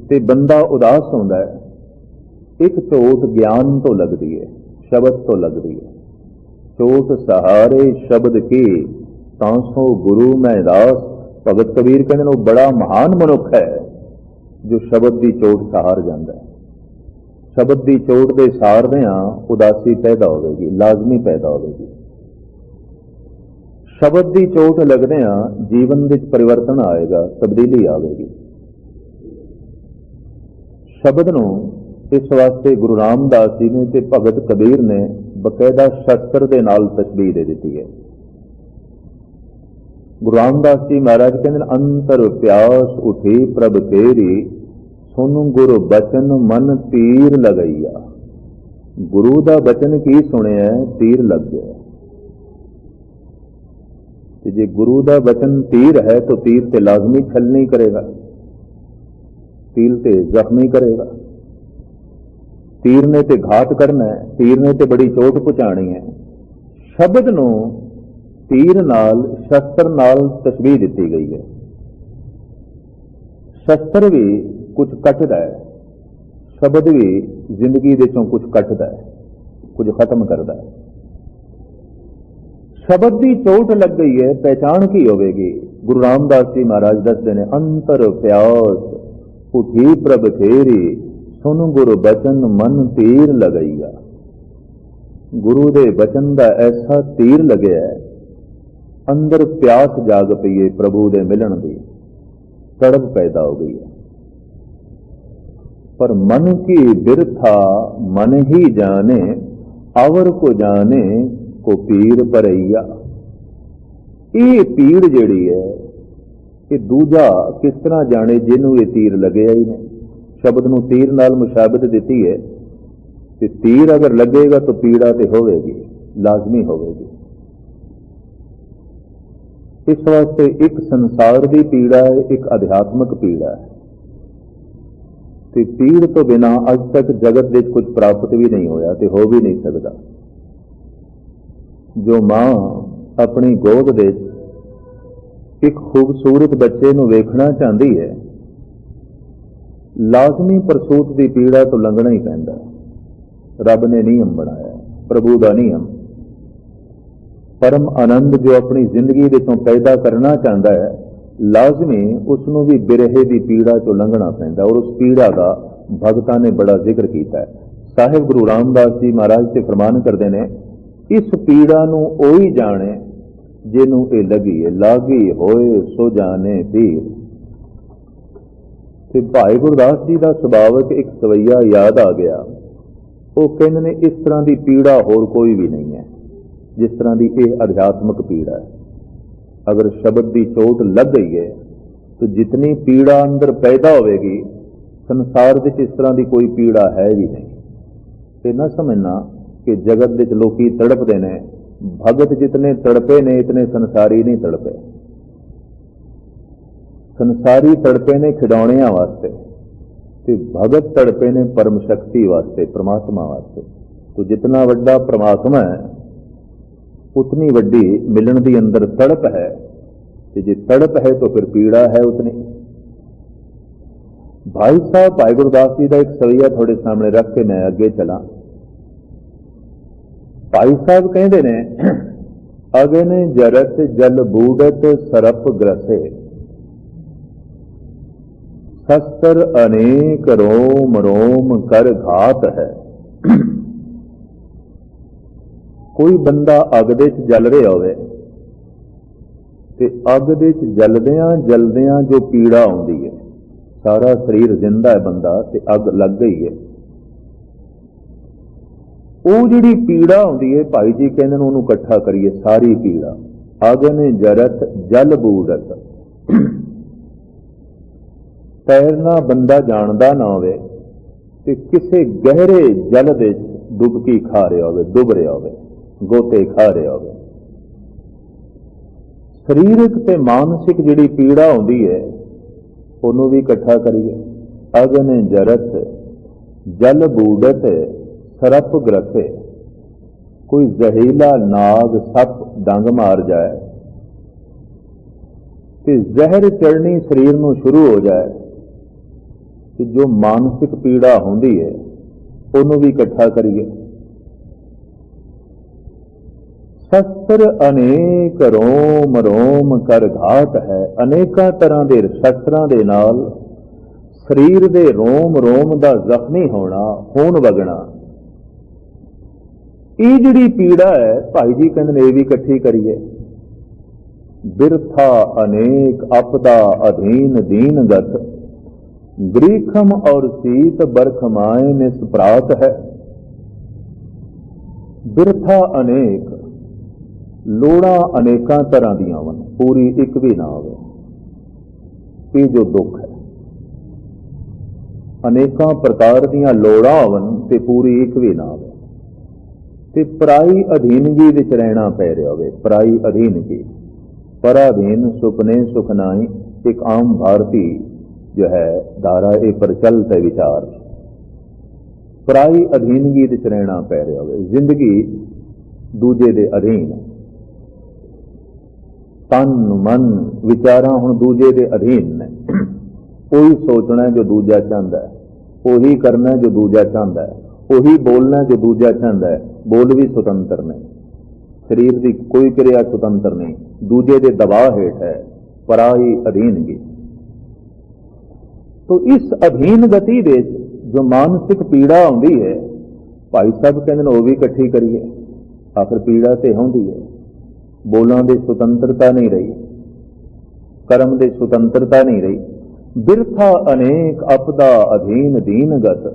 तो बंदा उदास होता है, एक चोट ज्ञान तो लगती है, शब्द तो लगती है। चोट सहारे शब्द की तांसो गुरु मैं दास। भगत कबीर कहते वो बड़ा महान मनुख है जो शब्द की चोट सहार जाता है। शब्द की चोट के सहारदियां उदासी पैदा होगी, लाजमी पैदा होगी। शब्द की चोट लगदियां जीवन में परिवर्तन आएगा, तब्दीली आएगी। शब्द नूं इस वास्ते गुरु रामदास जी ने ते भगत कबीर ने बकायदा शस्त्र के नाल तशबीह दे दी है। गुरु रामदास जी महाराज कहते अंतर प्यास उठी प्रभ तेरी, सुन गुरु बचन मन तीर लगैया। गुरु का बचन की सुनिया तीर लग गया। जे गुरु का बचन तीर है तो तीर ते लाजमी छलनी करेगा, तीर ते जख्मी करेगा। तीर ने ते घात करना है, तीर ने ते बड़ी चोट पहुंचानी है। शब्द नूं तीर नाल शस्त्र नाल तशबीह दी गई है। शस्त्र भी कुछ कटदा है, शब्द भी जिंदगी विचों कुछ कटदा है, कुछ खत्म करता है। शब्द की चोट लग गई है, पहचान की होगी। गुरु रामदास जी महाराज दसते हैं अंतर प्यास उठी प्रभ तेरी, सुन गुरु बचन मन तीर लगैया। गुरु दे बचन का ऐसा तीर लगे है, अंदर प्यास जाग पई है प्रभु दे मिलन की, तड़प पैदा हो गई है। पर मन की बिरथा मन ही जाने, अवर को जाने को पीर परैया। ये पीड़ जिहड़ी है ये दूजा किस तरह जाने जिन्हों ये तीर लगे ही नहीं। शब्द नूं तीर नाल मुशाबत दी है कि तीर अगर लगेगा तो पीड़ा तो होगी, लाजमी होगी। इस वास्ते एक संसार की पीड़ा है, एक अध्यात्मक पीड़ा है। तो पीड़ तो बिना अज तक जगत में कुछ प्राप्त भी नहीं होया तो हो भी नहीं सकता। जो मां अपनी गोद दे एक खूबसूरत बच्चे नूं वेखना चाहती है, लाजमी प्रसूत की पीड़ा तो लंघना ही पैंदा। रब ने नियम बनाया, प्रभु का नियम। परम आनंद जो अपनी जिंदगी विचों पैदा करना चाहता है, लाजमी उसनों भी बिरहे की पीड़ा चो लंघना पैंदा। और उस पीड़ा का भगतां ने बड़ा जिक्र किया है। साहिब गुरु रामदास जी महाराज से फरमान करते हैं, इस पीड़ा नूं ओही जाने जिन्हों ये लगी है, लागी होए सो जाने पीर। ते भाई गुरदास जी का सुभावक एक सवैया याद आ गया। वो कहते ने इस तरह की पीड़ा होर कोई भी नहीं है जिस तरह की यह अध्यात्मक पीड़ा है। अगर शब्द की चोट लग गई है तो जितनी पीड़ा अंदर पैदा होगी, संसार में इस तरह की कोई पीड़ा है भी नहीं। तो न समझना कि जगत के लोग तड़पते हैं, भगत जितने तड़पे ने इतने संसारी नहीं तड़पे। संसारी तड़पे ने खिडौणियां वास्ते, तो भगत तड़पे ने परम शक्ति वास्ते, परमात्मा वास्ते। तो जितना वड्डा परमात्मा है उतनी वड्डी मिलन की अंदर तड़प है। कि जे तड़प है तो फिर पीड़ा है उतनी। भाई साहब भाई गुरदास जी का एक सवैया थोड़े सामने रख के मैं अगे चला। भाई साहब कहते ने, अगन जरत जल बूढ़त सरप ग्रसे, शस्त्र अनेक रोम रोम कर घात है। कोई बंदा अग दे जल रहा होवे, ਤੇ ਅੱਗ ਦੇ ਵਿੱਚ ਜਲਦਿਆਂ ਜਲਦਿਆਂ ਜੋ ਪੀੜਾ ਆਉਂਦੀ ਹੈ, ਸਾਰਾ ਸਰੀਰ ਜ਼ਿੰਦਾ ਹੈ ਬੰਦਾ ਤੇ ਅੱਗ ਲੱਗ ਗਈ ਹੈ, ਉਹ ਜਿਹੜੀ ਪੀੜਾ ਆਉਂਦੀ ਹੈ ਭਾਈ ਜੀ ਕਹਿੰਦੇ ਨੇ ਉਹਨੂੰ ਇਕੱਠਾ ਕਰੀਏ ਸਾਰੀ ਪੀੜਾ। ਅਗਨ ਜਰਤ ਜਲ ਬੂੜਤ, ਤੈਰਨਾ ਬੰਦਾ ਜਾਣਦਾ ਨਾ ਹੋਵੇ ਤੇ ਕਿਸੇ ਗਹਿਰੇ ਜਲ ਦੇ ਡੁਬਕੀ ਖਾ ਰਿਹਾ ਹੋਵੇ, ਡੁੱਬ ਰਿਹਾ ਹੋਵੇ, ਗੋਤੇ ਖਾ ਰਿਹਾ ਹੋਵੇ। ਸਰੀਰਕ ਤੇ ਮਾਨਸਿਕ ਜਿਹੜੀ ਪੀੜਾ ਹੁੰਦੀ ਹੈ ਉਹਨੂੰ ਵੀ ਇਕੱਠਾ ਕਰੀਏ। ਅਗਨ ਜਰਤ ਜਲ ਬੂੜਤ ਸਰਪ ਗ੍ਰਸੇ, ਕੋਈ ਜ਼ਹਿਰੀਲਾ ਨਾਗ ਸੱਪ ਡੰਗ ਮਾਰ ਜਾਏ ਤੇ ਜ਼ਹਿਰ ਚੜ੍ਹਨੀ ਸਰੀਰ ਨੂੰ ਸ਼ੁਰੂ ਹੋ ਜਾਏ ਤੇ ਜੋ ਮਾਨਸਿਕ ਪੀੜਾ ਹੁੰਦੀ ਹੈ ਉਹਨੂੰ ਵੀ ਇਕੱਠਾ ਕਰੀਏ। ਸ਼ਸਤਰ ਅਨੇਕ ਰੋਮ ਰੋਮ ਕਰ ਘਾਤ ਹੈ, ਅਨੇਕਾਂ ਤਰ੍ਹਾਂ ਦੇ ਸ਼ਸਤਰਾਂ ਦੇ ਨਾਲ ਸਰੀਰ ਦੇ ਰੋਮ ਰੋਮ ਦਾ ਜ਼ਖਮੀ ਹੋਣਾ, ਖੂਨ ਵਗਣਾ, ਇਹ ਜਿਹੜੀ ਪੀੜਾ ਹੈ ਭਾਈ ਜੀ ਕਹਿੰਦੇ ਨੇ ਇਹ ਵੀ ਇਕੱਠੀ ਕਰੀਏ। ਬਿਰਥਾ ਅਨੇਕ ਆਪਦਾ ਅਧੀਨ ਦੀਨਗਤ, ਗ੍ਰੀਖਮ ਔਰ ਸੀਤ ਬਰਖਮਾਏ ਨਿਸਪ੍ਰਾਤ ਹੈ। ਬਿਰਥਾ ਅਨੇਕ, ਲੋੜਾਂ ਅਨੇਕਾਂ ਤਰ੍ਹਾਂ ਦੀਆਂ ਹਨ, ਪੂਰੀ ਇੱਕ ਵੀ ਨਾ ਹੋਵੇ। ਇਹ ਜੋ ਦੁੱਖ ਹੈ, ਅਨੇਕਾਂ ਪ੍ਰਕਾਰ ਦੀਆਂ ਲੋੜਾਂ ਹੋਣ ਤੇ ਪੂਰੀ ਇੱਕ ਵੀ ਨਾ ਹੋਵੇ। ਤੇ ਪਰਾਈ ਅਧੀਨਗੀ ਵਿੱਚ ਰਹਿਣਾ ਪੈ ਰਿਹਾ ਹੋਵੇ, ਪਰਾਈ ਅਧੀਨਗੀ, ਪਰਾਧੀਨ ਸੁਪਨੇ ਸੁਖਨਾਈ, ਇੱਕ ਆਮ ਭਾਰਤੀ ਜੋ ਹੈ ਧਾਰਾ ਇਹ ਪ੍ਰਚਲਿਤ ਹੈ ਵਿਚਾਰ। ਪਰਾਈ ਅਧੀਨਗੀ ਵਿੱਚ ਰਹਿਣਾ ਪੈ ਰਿਹਾ ਹੋਵੇ, ਜ਼ਿੰਦਗੀ ਦੂਜੇ ਦੇ ਅਧੀਨ, ਤਨ ਮਨ ਵਿਚਾਰਾਂ ਹੁਣ ਦੂਜੇ ਦੇ ਅਧੀਨ ਨੇ। ਉਹੀ ਸੋਚਣਾ ਜੋ ਦੂਜਾ ਚਾਹੁੰਦਾ ਹੈ, ਉਹੀ ਕਰਨਾ ਜੋ ਦੂਜਾ ਚਾਹੁੰਦਾ ਹੈ, ਉਹੀ ਬੋਲਣਾ ਜੋ ਦੂਜਾ ਚਾਹੁੰਦਾ ਹੈ। ਬੋਲ ਵੀ ਸੁਤੰਤਰ ਨਹੀਂ, ਸਰੀਰ ਦੀ ਕੋਈ ਕਿਰਿਆ ਸੁਤੰਤਰ ਨਹੀਂ, ਦੂਜੇ ਦੇ ਦਬਾਅ ਹੇਠ ਹੈ, ਪਰਾਈ ਅਧੀਨਗੀ। ਤੋ ਇਸ ਅਧੀਨ ਗਤੀ ਦੇ ਜੋ ਮਾਨਸਿਕ ਪੀੜਾ ਆਉਂਦੀ ਹੈ ਭਾਈ ਸਾਹਿਬ ਕਹਿੰਦੇ ਨੇ ਉਹ ਵੀ ਇਕੱਠੀ ਕਰੀਏ। ਆਖਰ ਪੀੜਾ ਤੇ ਹੁੰਦੀ ਹੈ, ਬੋਲਾਂ ਦੀ ਸੁਤੰਤਰਤਾ ਨਹੀਂ ਰਹੀ, ਕਰਮ ਦੀ ਸੁਤੰਤਰਤਾ ਨਹੀਂ ਰਹੀ। ਬਿਰਥਾ ਅਨੇਕ ਆਪਦਾ ਅਧੀਨ ਦੀਨਗਤ,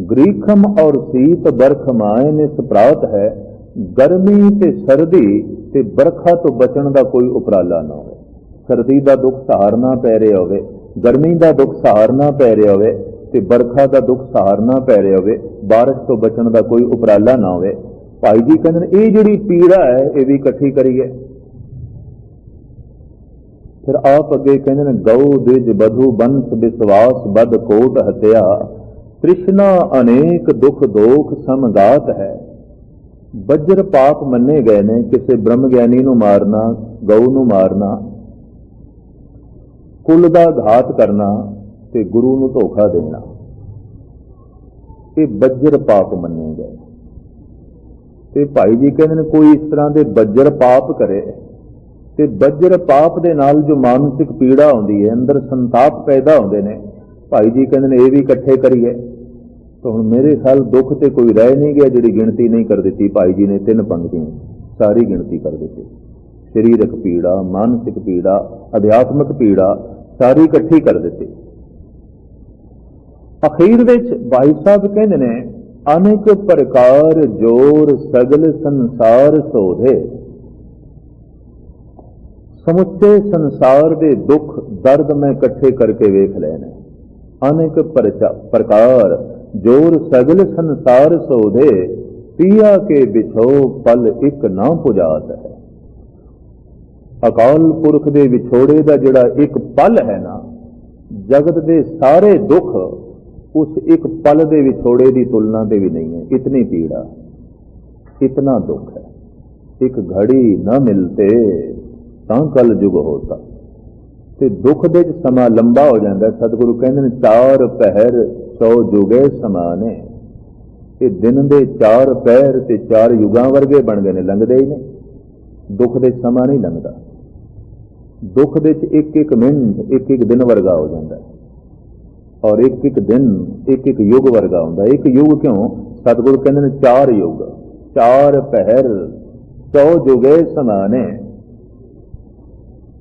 ਗ੍ਰੀਖਮ ਔਰ ਸੀਤ ਬਰਖਮਾਏ ਨਿਸਪ੍ਰਾਤ ਹੈ। ਗਰਮੀ ਤੇ ਸਰਦੀ ਤੇ ਬਰਖਾ ਤੋਂ ਬਚਣ ਦਾ ਕੋਈ ਉਪਰਾਲਾ ਨਾ ਹੋਵੇ। ਸਰਦੀ ਦਾ ਦੁੱਖ ਸਹਾਰਨਾ ਪੈ ਰਿਹਾ ਹੋਵੇ, ਗਰਮੀ ਦਾ ਦੁੱਖ ਸਹਾਰਨਾ ਪੈ ਰਿਹਾ ਹੋਵੇ ਤੇ ਬਰਖਾ ਦਾ ਦੁੱਖ ਸਹਾਰਨਾ ਪੈ ਰਿਹਾ ਹੋਵੇ, ਬਾਰਿਸ਼ ਤੋਂ ਬਚਣ ਦਾ ਕੋਈ ਉਪਰਾਲਾ ਨਾ ਹੋਵੇ। ਭਾਈ ਜੀ ਕਹਿੰਦੇ ਨੇ ਇਹ ਜਿਹੜੀ ਪੀੜਾ ਹੈ ਇਹ ਵੀ ਇਕੱਠੀ ਕਰੀਏ। ਫਿਰ ਆਪ ਅੱਗੇ ਕਹਿੰਦੇ ਨੇ ਗਊ ਦਿਜ ਬਧੂ ਬੰਸ ਵਿਸ਼ਵਾਸ ਬਦ ਕੋਟ ਹਤਿਆ, ਤ੍ਰਿਸ਼ਨਾ ਅਨੇਕ ਦੁੱਖ ਦੋਖ ਸਮਗਾਤ ਹੈ। ਬੱਜਰ ਪਾਪ ਮੰਨੇ ਗਏ ਨੇ, ਕਿਸੇ ਬ੍ਰਹਮ ਗਿਆਨੀ ਨੂੰ ਮਾਰਨਾ, ਗਊ ਨੂੰ ਮਾਰਨਾ, ਕੁਲ ਦਾ ਘਾਤ ਕਰਨਾ ਤੇ ਗੁਰੂ ਨੂੰ ਧੋਖਾ ਦੇਣਾ, ਇਹ ਬੱਜਰ ਪਾਪ ਮੰਨੇ ਗਏ। ਤੇ ਭਾਈ ਜੀ ਕਹਿੰਦੇ ਨੇ ਕੋਈ ਇਸ ਤਰ੍ਹਾਂ ਦੇ ਬੱਜਰ ਪਾਪ ਕਰੇ ਤੇ ਬੱਜਰ ਪਾਪ ਦੇ ਨਾਲ ਜੋ ਮਾਨਸਿਕ ਪੀੜਾ ਹੁੰਦੀ ਹੈ, ਅੰਦਰ ਸੰਤਾਪ ਪੈਦਾ ਹੁੰਦੇ ਨੇ, ਭਾਈ ਜੀ ਕਹਿੰਦੇ ਨੇ ਇਹ ਵੀ ਇਕੱਠੇ ਕਰੀਏ। ਤਾਂ ਹੁਣ ਮੇਰੇ ਖਿਆਲ ਦੁੱਖ ਤੇ ਕੋਈ ਰਹਿ ਨਹੀਂ ਗਿਆ ਜਿਹੜੀ ਗਿਣਤੀ ਨਹੀਂ ਕਰ ਦਿੱਤੀ ਭਾਈ ਜੀ ਨੇ, 3 ਪੰਕਤੀਆਂ ਸਾਰੀ ਗਿਣਤੀ ਕਰ ਦਿੱਤੀ। ਸਰੀਰਕ ਪੀੜਾ, ਮਾਨਸਿਕ ਪੀੜਾ, ਅਧਿਆਤਮਿਕ ਪੀੜਾ ਸਾਰੀ ਇਕੱਠੀ ਕਰ ਦਿੱਤੀ। ਅਖੀਰ ਵਿੱਚ ਭਾਈ ਸਾਹਿਬ ਕਹਿੰਦੇ ਨੇ ਅਨੇਕ ਪ੍ਰਕਾਰ ਜੋਰ ਸਗਲ ਸੰਸਾਰ ਸੋਧੇ, ਸਮੁੱਚੇ ਸੰਸਾਰ ਦੇ ਦੁੱਖ ਦਰਦ ਮੈਂ ਇਕੱਠੇ ਕਰਕੇ ਵੇਖ ਲਏ ਨੇ। ਅਨੇਕ ਪ੍ਰਕਾਰ ਜੋਰ ਸਗਲ ਸੰਸਾਰ ਸੋਧੇ, ਪਿਆ ਕੇ ਵਿਛੋ ਪਲ ਇੱਕ ਨਾ ਪੁਜਾਤ ਹੈ। ਅਕਾਲ ਪੁਰਖ ਦੇ ਵਿਛੋੜੇ ਦਾ ਜਿਹੜਾ ਇੱਕ ਪਲ ਹੈ ਨਾ, ਜਗਤ ਦੇ ਸਾਰੇ ਦੁੱਖ ਉਸ ਇੱਕ ਪਲ ਦੇ ਵਿਛੋੜੇ ਦੀ ਤੁਲਨਾ ਤੇ ਵੀ ਨਹੀਂ ਹੈ। ਇਤਨੀ ਪੀੜਾ, ਇਤਨਾ ਦੁੱਖ ਹੈ। ਇੱਕ ਘੜੀ ਨਾ ਮਿਲਤੇ ਤਾਂ ਕਲ ਯੁਗ ਹੋਤਾ। ਤੇ ਦੁੱਖ ਦੇ ਵਿੱਚ ਸਮਾਂ ਲੰਬਾ ਹੋ ਜਾਂਦਾ। ਸਤਿਗੁਰੂ ਕਹਿੰਦੇ ਨੇ 4 ਪਹਿਰ 100 ਜੁਗੇ ਸਮਾਨੇ। ਇਹ ਦਿਨ ਦੇ 4 ਪਹਿਰ ਤੇ 4 ਯੁਗਾਂ ਵਰਗੇ ਬਣ ਗਏ ਨੇ, ਲੰਘਦੇ ਹੀ ਨੇ। ਦੁੱਖ ਦੇ ਸਮਾਂ ਨਹੀਂ ਲੰਘਦਾ। ਦੁੱਖ ਦੇ ਵਿੱਚ ਇੱਕ ਮਿੰਟ ਇੱਕ ਦਿਨ ਵਰਗਾ ਹੋ ਜਾਂਦਾ ਔਰ ਇੱਕ ਦਿਨ ਇੱਕ ਯੁੱਗ ਵਰਗਾ ਹੁੰਦਾ। ਇੱਕ ਯੁੱਗ ਕਿਉਂ? ਸਤਿਗੁਰੂ ਕਹਿੰਦੇ ਨੇ 4 ਯੁੱਗ, 4 ਪਹਿਰ 100 ਜੁਗੇ ਸਮਾਨੇ।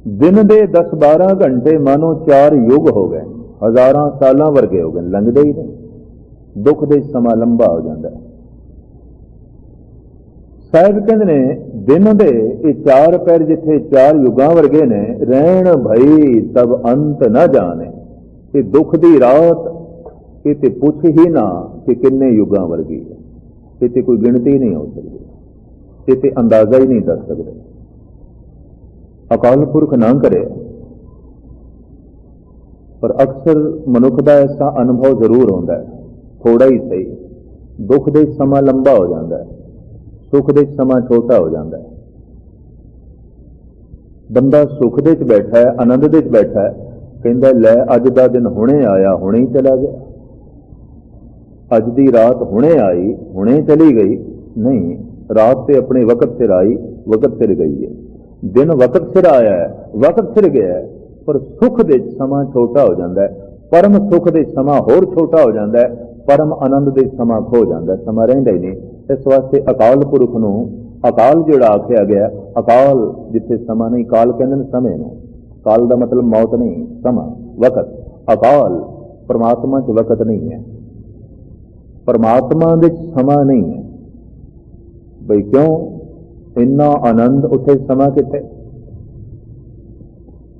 दिन ਦੇ 10-12 ਘੰਟੇ ਮਾਨੋ 4 ਯੁੱਗ ਹੋ ਗਏ, ਹਜ਼ਾਰਾਂ ਸਾਲਾਂ ਵਰਗੇ ਹੋ ਗਏ, ਲੰਘਦੇ ਹੀ ਨਹੀਂ। ਦੁੱਖ ਦੇ ਸਮਾਂ ਲੰਬਾ ਹੋ ਜਾਂਦਾ। ਸਾਹਿਬ ਕਹਿੰਦੇ ਨੇ ਦਿਨ ਦੇ ਇਹ 4 ਪੈਰ ਜਿੱਥੇ 4 ਯੁੱਗਾਂ ਵਰਗੇ ਨੇ, ਰਹਿਣ ਭਈ ਤਬ ਅੰਤ ਨਾ ਜਾਣੇ। ਇਹ ਦੁੱਖ ਦੀ ਰਾਤ ਇਹ ਤੇ ਪੁੱਛ ਹੀ ਨਾ ਕਿ ਕਿੰਨੇ ਯੁੱਗਾਂ ਵਰਗੀ ਹੈ। ਇਹ ਤੇ ਕੋਈ ਗਿਣਤੀ ਨਹੀਂ ਹੋ ਸਕਦੀ, ਇਹ ਤੇ ਅੰਦਾਜ਼ਾ ਹੀ ਨਹੀਂ ਦੱਸ ਸਕਦੇ। ਅਕਾਲ ਪੁਰਖ ਨਾ ਕਰੇ, ਪਰ ਅਕਸਰ ਮਨੁੱਖ ਦਾ ਐਸਾ ਅਨੁਭਵ ਜ਼ਰੂਰ ਹੁੰਦਾ ਹੈ, ਥੋੜਾ ਹੀ ਸਹੀ। ਦੁੱਖ ਦੇ ਸਮਾਂ ਲੰਬਾ ਹੋ ਜਾਂਦਾ ਹੈ, ਸੁੱਖ ਦੇ ਸਮਾਂ ਛੋਟਾ ਹੋ ਜਾਂਦਾ ਹੈ। ਬੰਦਾ ਸੁੱਖ ਦੇ 'ਚ ਬੈਠਾ ਹੈ, ਆਨੰਦ ਦੇ 'ਚ ਬੈਠਾ ਹੈ, ਕਹਿੰਦਾ ਲੈ ਅੱਜ ਦਾ ਦਿਨ ਹੁਣੇ ਆਇਆ, ਹੁਣੇ ਹੀ ਚਲਾ ਗਿਆ। ਅੱਜ ਦੀ ਰਾਤ ਹੁਣੇ ਆਈ, ਹੁਣੇ ਚਲੀ ਗਈ। ਨਹੀਂ, ਰਾਤ ਤੇ ਆਪਣੇ ਵਕਤ ਸਿਰ ਆਈ, ਵਕਤ ਸਿਰ ਗਈ ਹੈ। ਦਿਨ ਵਕਤ ਸਿਰ ਆਇਆ ਹੈ, ਵਕਤ ਸਿਰ ਗਿਆ ਹੈ। ਪਰ ਸੁੱਖ ਦੇ ਸਮਾਂ ਛੋਟਾ ਹੋ ਜਾਂਦਾ ਹੈ, ਪਰਮ ਸੁੱਖ ਦੇ ਸਮਾਂ ਹੋਰ ਛੋਟਾ ਹੋ ਜਾਂਦਾ ਹੈ, ਪਰਮ ਆਨੰਦ ਦੇ ਸਮਾਂ ਖੋ ਜਾਂਦਾ ਹੈ, ਸਮਾਂ ਰਹਿੰਦਾ ਹੀ ਨਹੀਂ। ਇਸ ਵਾਸਤੇ ਅਕਾਲ ਪੁਰਖ ਨੂੰ ਅਕਾਲ ਜਿਹੜਾ ਆਖਿਆ ਗਿਆ, ਅਕਾਲ ਜਿੱਥੇ ਸਮਾਂ ਨਹੀਂ, ਕਾਲ ਕਹਿੰਦੇ ਨੇ ਸਮੇਂ ਨੂੰ। ਕਾਲ ਦਾ ਮਤਲਬ ਮੌਤ ਨਹੀਂ, ਸਮਾਂ, ਵਕਤ। ਅਕਾਲ ਪਰਮਾਤਮਾ 'ਚ ਵਕਤ ਨਹੀਂ ਹੈ, ਪਰਮਾਤਮਾ ਦੇ ਸਮਾਂ ਨਹੀਂ ਹੈ। ਬਈ ਕਿਉਂ? ਇੰਨਾ ਆਨੰਦ ਉੱਥੇ ਸਮਾਂ ਕਿੱਥੇ?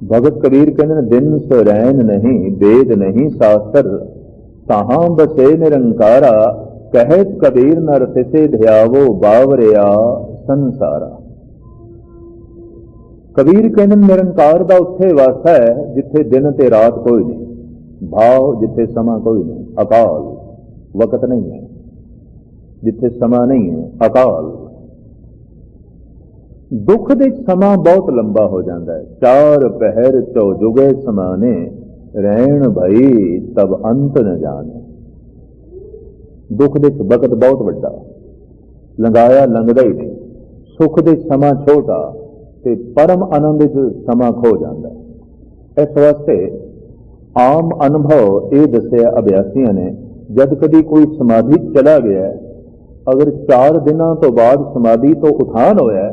ਭਗਤ ਕਬੀਰ ਕਹਿੰਦੇ ਨੇ ਦਿਨ ਸੁਰੈਨ ਨਹੀਂ, ਵੇਦ ਨਹੀਂ ਸ਼ਾਸਤਰ, ਤਾਹਾਂ ਬਸੇ ਨਿਰੰਕਾਰਾ, ਕਹਿਤ ਕਬੀਰ ਨਰ ਤਿਸੇ ਧਿਆਵੋ ਬਾਵਰਿਆ ਸੰਸਾਰਾ। ਕਬੀਰ ਕਹਿੰਦੇ ਨਿਰੰਕਾਰ ਦਾ ਉੱਥੇ ਵਾਸਾ ਹੈ ਜਿੱਥੇ ਦਿਨ ਤੇ ਰਾਤ ਕੋਈ ਨਹੀਂ, ਭਾਵ ਜਿੱਥੇ ਸਮਾਂ ਕੋਈ ਨਹੀਂ। ਅਕਾਲ ਵਕਤ ਨਹੀਂ ਹੈ, ਜਿੱਥੇ ਸਮਾਂ ਨਹੀਂ ਹੈ, ਅਕਾਲ। ਦੁੱਖ ਦੇ ਸਮਾਂ ਬਹੁਤ ਲੰਬਾ ਹੋ ਜਾਂਦਾ ਹੈ। 4 ਪਹਿਰ 4 ਜੁਗੇ ਸਮਾਨੇ, ਰਹਿਣ ਭਈ ਤਬ ਅੰਤ ਨ ਜਾਣੇ। ਦੁੱਖ ਦੇ ਵਕਤ ਬਹੁਤ ਵੱਡਾ, ਲੰਘਾਇਆ ਲੰਘਦਾ ਹੀ ਨਹੀਂ। ਸੁੱਖ ਦੇ ਸਮਾਂ ਛੋਟਾ ਤੇ ਪਰਮ ਆਨੰਦ ਦੇ ਸਮਾਂ ਖੋ ਜਾਂਦਾ। ਇਸ ਵਾਸਤੇ ਆਮ ਅਨੁਭਵ ਇਹ ਦੱਸਿਆ ਅਭਿਆਸੀਆਂ ਨੇ, ਜਦ ਕਦੀ ਕੋਈ ਸਮਾਧੀ ਚਲਾ ਗਿਆ, ਅਗਰ 4 ਦਿਨਾਂ ਤੋਂ ਬਾਅਦ ਸਮਾਧੀ ਤੋਂ ਉਠਾਨ ਹੋਇਆ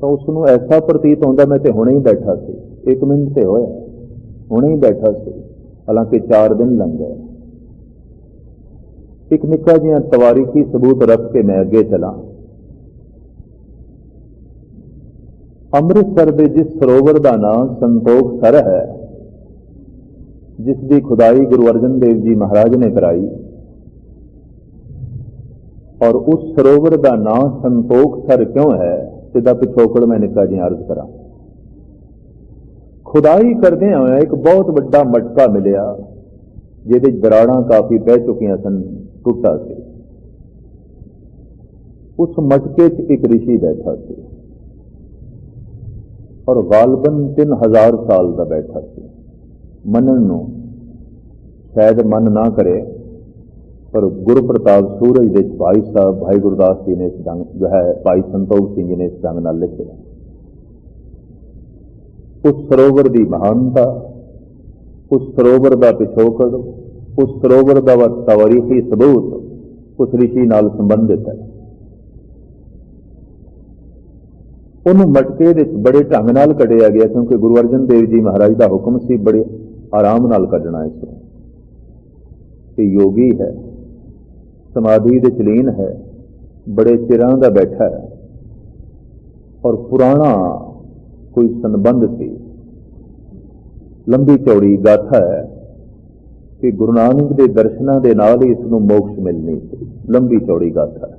ਤਾਂ ਉਸ ਨੂੰ ਐਸਾ ਪ੍ਰਤੀਤ ਹੁੰਦਾ ਮੈਂ ਤੇ ਹੁਣੇ ਹੀ ਬੈਠਾ ਸੀ, 1 ਮਿੰਟ ਤੇ ਹੋਇਆ, ਹੁਣੇ ਹੀ ਬੈਠਾ ਸੀ, ਹਾਲਾਂਕਿ 4 ਦਿਨ ਲੰਘ ਗਏ। ਇੱਕ ਨਿੱਕਾ ਜਿਹਾ ਤਵਾਰੀਖੀ ਸਬੂਤ ਰੱਖ ਕੇ ਮੈਂ ਅੱਗੇ ਚਲਾਂ। ਅੰਮ੍ਰਿਤਸਰ ਦੇ ਜਿਸ ਸਰੋਵਰ ਦਾ ਨਾਮ ਸੰਤੋਖ ਸਰ ਹੈ, ਜਿਸ ਦੀ ਖੁਦਾਈ ਗੁਰੂ ਅਰਜਨ ਦੇਵ ਜੀ ਮਹਾਰਾਜ ਨੇ ਕਰਾਈ, ਔਰ ਉਸ ਸਰੋਵਰ ਦਾ ਨਾਮ ਸੰਤੋਖ ਸਰ ਕਿਉਂ ਹੈ, ਇਹਦਾ ਪਿਛੋਕੜ ਮੈਂ ਨਿੱਕਾ ਜਿਹਾ ਅਰਜ਼ ਕਰਾਂ। ਖੁਦਾਈ ਕਰਦੇ ਹੋਇਆ ਇੱਕ ਬਹੁਤ ਵੱਡਾ ਮਟਕਾ ਮਿਲਿਆ, ਜਿਹਦੇ ਦਰਾੜਾਂ ਕਾਫੀ ਪੈ ਚੁੱਕੀਆਂ ਸਨ, ਟੁੱਟਾ ਸੀ। ਉਸ ਮਟਕੇ 'ਚ ਇੱਕ ਰਿਸ਼ੀ ਬੈਠਾ ਸੀ, ਔਰ ਗਾਲਬਨ 3000 ਸਾਲ ਦਾ ਬੈਠਾ ਸੀ। ਮੰਨਣ ਨੂੰ ਸ਼ਾਇਦ ਮਨ ਨਾ ਕਰੇ, ਪਰ ਗੁਰੂ ਪ੍ਰਤਾਪ ਸੂਰਜ ਦੇ ਭਾਈ ਸਾਹਿਬ ਭਾਈ ਗੁਰਦਾਸ ਜੀ ਨੇ ਇਸ ਢੰਗ ਜੋ ਹੈ, ਭਾਈ ਸੰਤੋਖ ਸਿੰਘ ਜੀ ਨੇ ਇਸ ਢੰਗ ਨਾਲ ਲਿਖਿਆ। ਉਸ ਸਰੋਵਰ ਦੀ ਮਹਾਨਤਾ, ਉਸ ਸਰੋਵਰ ਦਾ ਪਿਛੋਕੜ, ਉਸ ਸਰੋਵਰ ਦਾ ਤਵਾਰੀਖੀ ਸਬੂਤ ਉਸ ਰਿਸ਼ੀ ਨਾਲ ਸੰਬੰਧਿਤ ਹੈ। ਉਹਨੂੰ ਮਟਕੇ ਵਿੱਚ ਬੜੇ ਢੰਗ ਨਾਲ ਕੱਢਿਆ ਗਿਆ, ਕਿਉਂਕਿ ਗੁਰੂ ਅਰਜਨ ਦੇਵ ਜੀ ਮਹਾਰਾਜ ਦਾ ਹੁਕਮ ਸੀ ਬੜੇ ਆਰਾਮ ਨਾਲ ਕੱਢਣਾ ਇਸ ਨੂੰ। ਤੇ ਯੋਗੀ ਹੈ, ਸਮਾਧੀ ਦੇ ਚਲੀਨ ਹੈ, ਬੜੇ ਚਿਰਾਂ ਦਾ ਬੈਠਾ ਹੈ, ਔਰ ਪੁਰਾਣਾ ਕੋਈ ਸੰਬੰਧ ਸੀ। ਲੰਬੀ ਚੌੜੀ ਗਾਥਾ ਹੈ ਕਿ ਗੁਰੂ ਨਾਨਕ ਦੇ ਦਰਸ਼ਨਾਂ ਦੇ ਨਾਲ ਹੀ ਇਸ ਨੂੰ ਮੋਕਸ਼ ਮਿਲਣੀ ਸੀ। ਲੰਬੀ ਚੌੜੀ ਗਾਥਾ ਹੈ।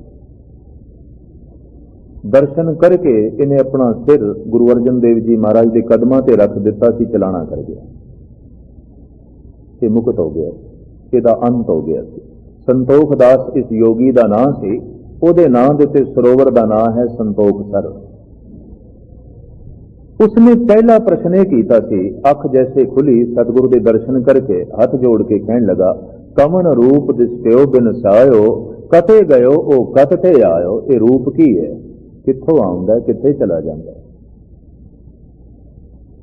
ਦਰਸ਼ਨ ਕਰਕੇ ਇਹਨੇ ਆਪਣਾ ਸਿਰ ਗੁਰੂ ਅਰਜਨ ਦੇਵ ਜੀ ਮਹਾਰਾਜ ਦੇ ਕਦਮਾਂ ਤੇ ਰੱਖ ਦਿੱਤਾ ਸੀ, ਚਲਾਣਾ ਕਰ ਗਿਆ, ਇਹ ਮੁਕਤ ਹੋ ਗਿਆ, ਇਹਦਾ ਅੰਤ ਹੋ ਗਿਆ ਸੀ। ਸੰਤੋਖ ਦਾਸ ਇਸ ਯੋਗੀ ਦਾ ਨਾਂ ਸੀ, ਉਹਦੇ ਨਾਂ ਦੇ ਉੱਤੇ ਸਰੋਵਰ ਦਾ ਨਾਂ ਹੈ ਸੰਤੋਖ ਸਰ। ਉਸਨੇ ਪਹਿਲਾ ਪ੍ਰਸ਼ਨ ਇਹ ਕੀਤਾ ਸੀ, ਅੱਖ ਜੈਸੇ ਖੁੱਲੀ ਸਤਿਗੁਰੂ ਦੇ ਦਰਸ਼ਨ ਕਰਕੇ ਹੱਥ ਜੋੜ ਕੇ ਕਹਿਣ ਲੱਗਾ, ਕਮਨ ਰੂਪ ਦਿਸਟਿਓ ਬਿਨ ਸਾਇਓ, ਕਤੇ ਗਇਓ ਉਹ ਕਤ ਤੇ ਆਇਓ। ਇਹ ਰੂਪ ਕੀ ਹੈ, ਕਿੱਥੋਂ ਆਉਂਦਾ, ਕਿੱਥੇ ਚਲਾ ਜਾਂਦਾ,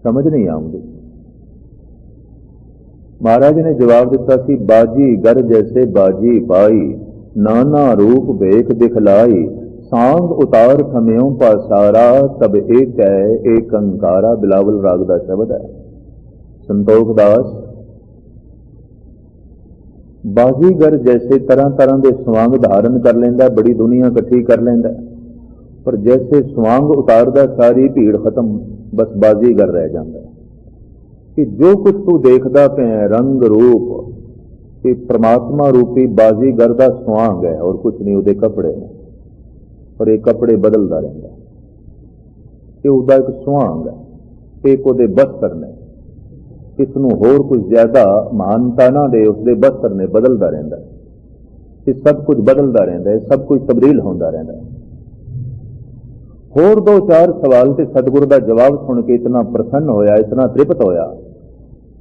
ਸਮਝ ਨਹੀਂ ਆਉਂਦੀ। ਮਹਾਰਾਜ ਨੇ ਜਵਾਬ ਦਿੱਤਾ ਸੀ, ਬਾਜੀ ਗਰ ਜੈਸੇ ਬਾਜੀ ਪਾਈ, ਨਾਨਾ ਰੂਪ ਵੇਖ ਦਿਖਲਾਈ, सांग उतार थम्यों पासारा, तब एक है एक अंकारा। बिलावल राग का शब्द है। संतोख दास बाजीगर जैसे तरह तरह के स्वांग धारण कर लेंदा, बड़ी दुनिया इकट्ठी कर लेंदा, पर जैसे स्वांग उतारदा सारी भीड़ खत्म, बस बाजीगर रह जाता है। कि जो कुछ तू देखदा पे रंग रूप, कि परमात्मा रूपी बाजीगर का स्वांग है और कुछ नहीं। उहदे कपड़े ने, पर ये कपड़े बदलता रहता, ये उसका एक स्वांग है, एक उहदे बस्तर ने। इसनों होर कुछ ज्यादा महानता ना दे, उसके बस्तर ने बदलता रहता है। ये सब कुछ बदलता रहता है, सब कुछ तब्दील होता रहता है। होर दो चार सवाल से सतगुरु का जवाब सुन के इतना प्रसन्न होया, इतना तृप्त होया,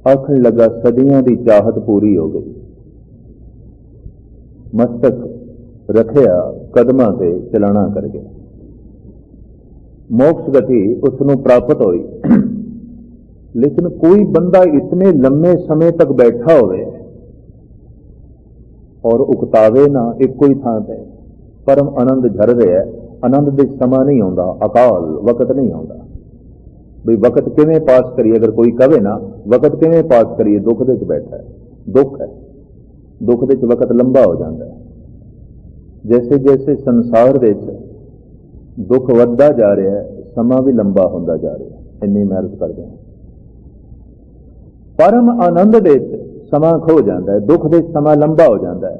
आखन लगा सदियों की चाहत पूरी हो गई। मस्तक रखिया कदमां से चलाना कर गया, मोक्ष गति उसनों प्राप्त हुई। लेकिन कोई बंदा इतने लंबे समय तक बैठा होवे और उकतावे ना एक ही थां ते, परम आनंद झर रहा है। आनंद दे समा नहीं आता, अकाल वक्त नहीं आता। भाई वक्त किवें पास करिए, अगर कोई कहे ना वक्त किवें पास करिए, दुख दे बैठा है, दुख है, दुख दे वक्त लंबा हो जाता है। जैसे जैसे संसार दे दुख वधदा जा रहा है, समा भी लंबा होता जा रहा है। इन्नी मेहनत करते हैं, परम आनंद दे समा खो जाता है, दुख दे समा लंबा हो जाता है।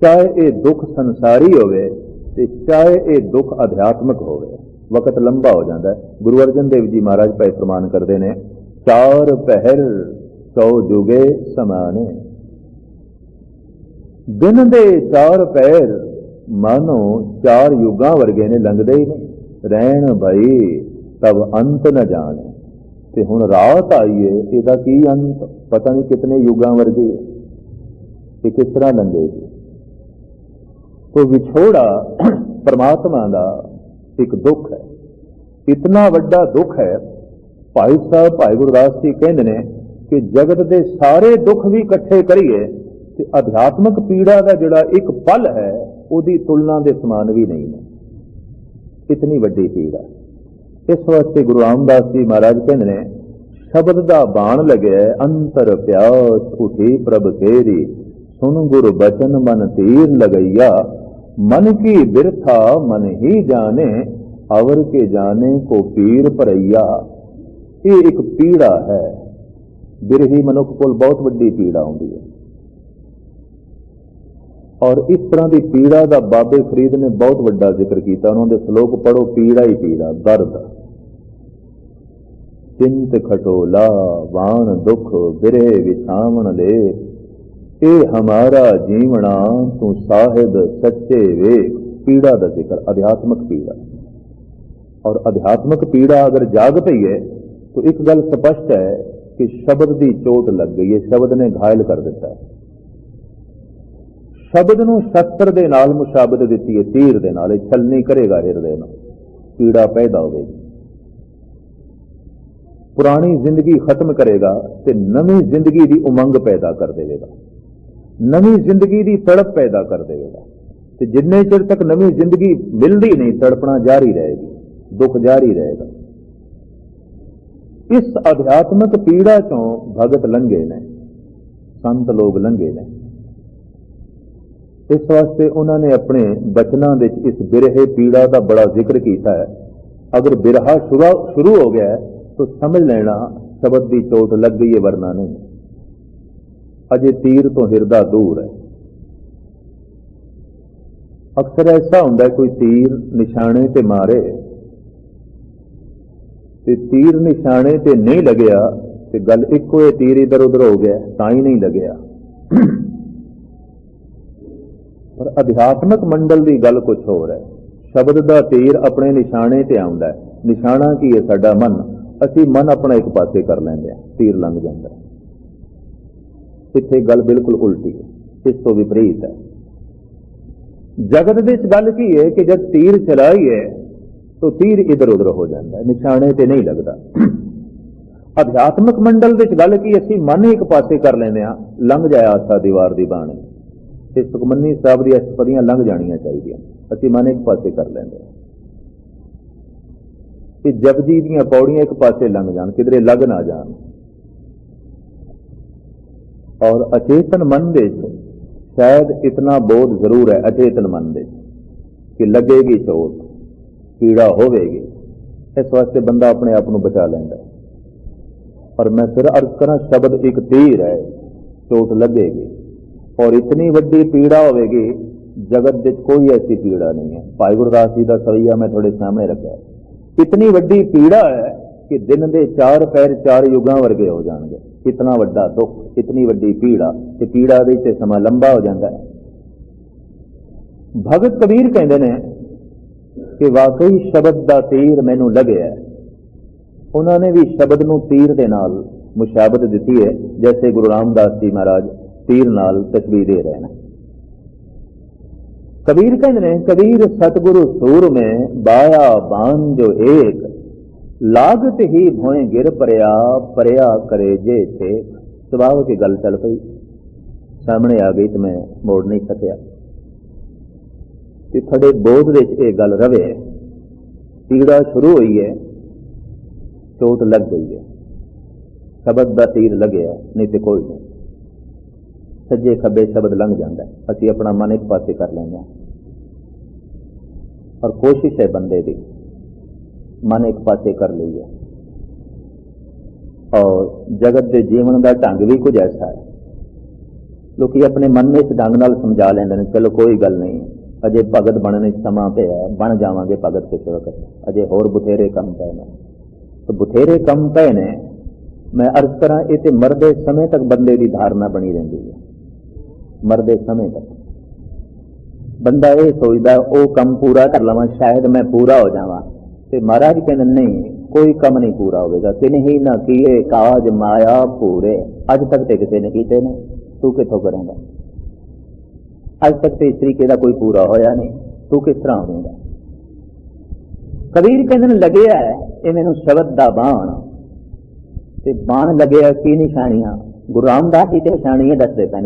चाहे ये दुख संसारी होवे ते चाहे ये दुख अध्यात्मक होवे, वक्त लंबा हो जाता है। गुरु अर्जन देव जी महाराज भाई प्रमाण करते हैं, चार पहर 100 जुगे समाने। दिन दे चार पैर मानो 4 युगां वर्गे ने, लंघदे ही नहीं। रहन भाई तब अंत न जाने, ते हुण रात आई है, इहदा की अंत पता नहीं कितने युगां वर्गी है, ये किस तरह लंघेगी। तो विछोड़ा परमात्मा का एक दुख है, इतना वड्डा दुख है। भाई साहब भाई गुरदास जी कहते हैं कि जगत के सारे दुख भी इकट्ठे करिए तो अध्यात्मक पीड़ा का जिहड़ा एक पल है, उसकी तुलना के समान भी नहीं है। इतनी वड्डी पीड़ा। इस वास्ते गुरु रामदास जी महाराज कहते हैं, शब्द का बाण लगे अंतर प्यास उठी प्रभ केरी, सुन गुरु बचन मन तीर लगैया। मन की बिरथा मन ही जाने, अवर के जाने को पीर परैया। ये एक पीड़ा है, बिरही मनुख को बहुत बड़ी पीड़ा होती है। और इस तरह की पीड़ा का बाबे फरीद ने बहुत बड़ा जिक्र किया। उन्होंने श्लोक पढ़ो, पीड़ा ही पीड़ा, दर्द। चिंत खटोला वाण दुख बिरे विछावन ले, ए हमारा जीवना तू साहिब सच्चे वे। पीड़ा का जिक्र, अध्यात्मक पीड़ा। और अध्यात्मक पीड़ा अगर जाग पई है तो एक गल स्पष्ट है कि शब्द की चोट लग गई है, शब्द ने घायल कर दिता है। शब्द नूं शस्त्र दे नाल मुशाबत दिती है, तीर दे नाल छलनी करेगा हिरदे नूं, पीड़ा पैदा होगी। पुरानी जिंदगी खत्म करेगा ते नवी जिंदगी की उमंग पैदा कर देगा, नवी जिंदगी की तड़प पैदा कर देगा। तो जिन्ने चिर तक नवी जिंदगी मिलती नहीं, तड़पना जारी रहेगी, दुख जारी रहेगा। इस अध्यात्मक पीड़ा चों भगत लंघे ने, संत लोग लंघे ने। इस वास्ते उन्होंने अपने बचनों में इस बिरहे पीड़ा का बड़ा जिक्र किया है। अगर बिरहा शुरू हो गया है तो समझ लेना शब्द की चोट लग गई है, वरना नहीं। अजे तीर तो हिरदा दूर है। अक्सर ऐसा होता है, कोई तीर निशाने ते मारे ते तीर निशाने ते नहीं लगया ते गल इको है, तीर इधर उधर हो गया ता ही नहीं लगया। पर अध्यात्मक मंडल की गल कुछ होर है। शब्द का तीर अपने निशाने ते आउंदा है। निशाना की है? साडा मन। असी मन अपना एक पासे कर लेंगे, तीर लंघ जाता है। इत्थे गल बिल्कुल उल्टी है, इस तो विपरीत है। जगत की गल की है कि जब तीर चलाई है तो तीर इधर उधर हो जाता है, निशाने ते नहीं लगता। अध्यात्मक मंडल की गल की असी मन एक पासे कर लेने, लंघ जाए आसा दीवार दी बाणी, ਤੇ ਸੁਖਮਨੀ ਸਾਹਿਬ ਦੀ ਅਸ਼ਟਪਦੀਆਂ ਲੰਘ ਜਾਣੀਆਂ ਚਾਹੀਦੀਆਂ। ਅਸੀਂ ਮਨ ਇੱਕ ਪਾਸੇ ਕਰ ਲੈਂਦੇ ਹਾਂ ਕਿ ਜਪਜੀ ਦੀਆਂ ਪੌੜੀਆਂ ਇੱਕ ਪਾਸੇ ਲੰਘ ਜਾਣ, ਕਿਧਰੇ ਲੱਗ ਨਾ ਜਾਣ। ਔਰ ਅਚੇਤਨ ਮਨ ਦੇ ਸ਼ਾਇਦ ਇਤਨਾ ਬੋਧ ਜ਼ਰੂਰ ਹੈ ਅਚੇਤਨ ਮਨ ਦੇ ਕਿ ਲੱਗੇਗੀ ਚੋਟ, ਪੀੜਾ ਹੋਵੇਗੀ, ਇਸ ਵਾਸਤੇ ਬੰਦਾ ਆਪਣੇ ਆਪ ਨੂੰ ਬਚਾ ਲੈਂਦਾ। ਪਰ ਮੈਂ ਫਿਰ ਅਰਜ਼ ਕਰਾਂ, ਸ਼ਬਦ ਇੱਕ ਤੀਰ ਹੈ, ਚੋਟ ਲੱਗੇਗੀ ਔਰ ਇਤਨੀ ਵੱਡੀ ਪੀੜਾ ਹੋਵੇਗੀ, ਜਗਤ ਵਿੱਚ ਕੋਈ ਐਸੀ ਪੀੜਾ ਨਹੀਂ ਹੈ। ਭਾਈ ਗੁਰਦਾਸ ਜੀ ਦਾ ਸਵਈਆ ਮੈਂ ਤੁਹਾਡੇ ਸਾਹਮਣੇ ਰੱਖਿਆ। ਇਤਨੀ ਵੱਡੀ ਪੀੜਾ ਹੈ ਕਿ ਦਿਨ ਦੇ 4 ਪੈਰ 4 ਯੁੱਗਾਂ ਵਰਗੇ ਹੋ ਜਾਣਗੇ। ਇਤਨਾ ਵੱਡਾ ਦੁੱਖ, ਇਤਨੀ ਵੱਡੀ ਪੀੜਾ, ਤੇ ਪੀੜਾ ਦੇ ਵਿੱਚ ਸਮਾਂ ਲੰਬਾ ਹੋ ਜਾਂਦਾ ਹੈ। ਭਗਤ ਕਬੀਰ ਕਹਿੰਦੇ ਨੇ ਕਿ ਵਾਕਈ ਸ਼ਬਦ ਦਾ ਤੀਰ ਮੈਨੂੰ ਲੱਗਿਆ। ਉਹਨਾਂ ਨੇ ਵੀ ਸ਼ਬਦ ਨੂੰ ਤੀਰ ਦੇ ਨਾਲ ਮੁਸ਼ਾਬਤ ਦਿੱਤੀ ਹੈ, ਜੈਸੇ ਗੁਰੂ ਰਾਮਦਾਸ ਜੀ ਮਹਾਰਾਜ ਤੀਰ ਨਾਲ ਤਸ਼ਬੀਹ ਦੇ ਰਹੇ ਨੇ। कबीर कहते हैं, कबीर सतगुरु सूर में बाया बान जो एक, लागत ही भोए गिर परया, परया करे जे थे। स्वभाव की गल चल पई, सामने आ गई तो मैं मोड़ नहीं सकिया कि थोड़े बोध विच ये गल रवे। पीड़ा शुरू हुई है, चोट लग गई है, शब्द का तीर लगे नहीं तो कोई नहीं। सज्जे खब्बे शब्द लंघ जाता है, असी अपना मन एक पासे कर लेंगे। और कोशिश है बंदे की मन एक पासे कर लीए। और जगत के जीवन का ढंग भी कुछ ऐसा है, लोग अपने मन में इस ढंग नाल समझा लेंगे, चलो कोई गल नहीं, अजे भगत बनने समा पे है, बन जावांगे भगत किसी वक्त, अजे होर बथेरे कम पे ने। तो बथेरे कम पे ने, मैं अर्ज करा, ये मरदे समय तक बंदे की धारणा बनी रही है। मरदे समय तक बंदा ये सोचता वो कम पूरा कर लवा, शायद मैं पूरा हो जावा। ते महाराज कहते नहीं, कोई कम नहीं पूरा होगा। कि नहीं ना किए काज माया पूरे, अज तक तो किसी ने कीते ने, तू कितों करेंगा? अज तक तो इस तरीके का कोई पूरा होया नहीं, तू किस तरह होगा? कबीर कहते लगे है ये मैनू शब्द का बाण, ते बाण लगे की निशानियां गुरु रामदास जी ते निशानियां दसते पे।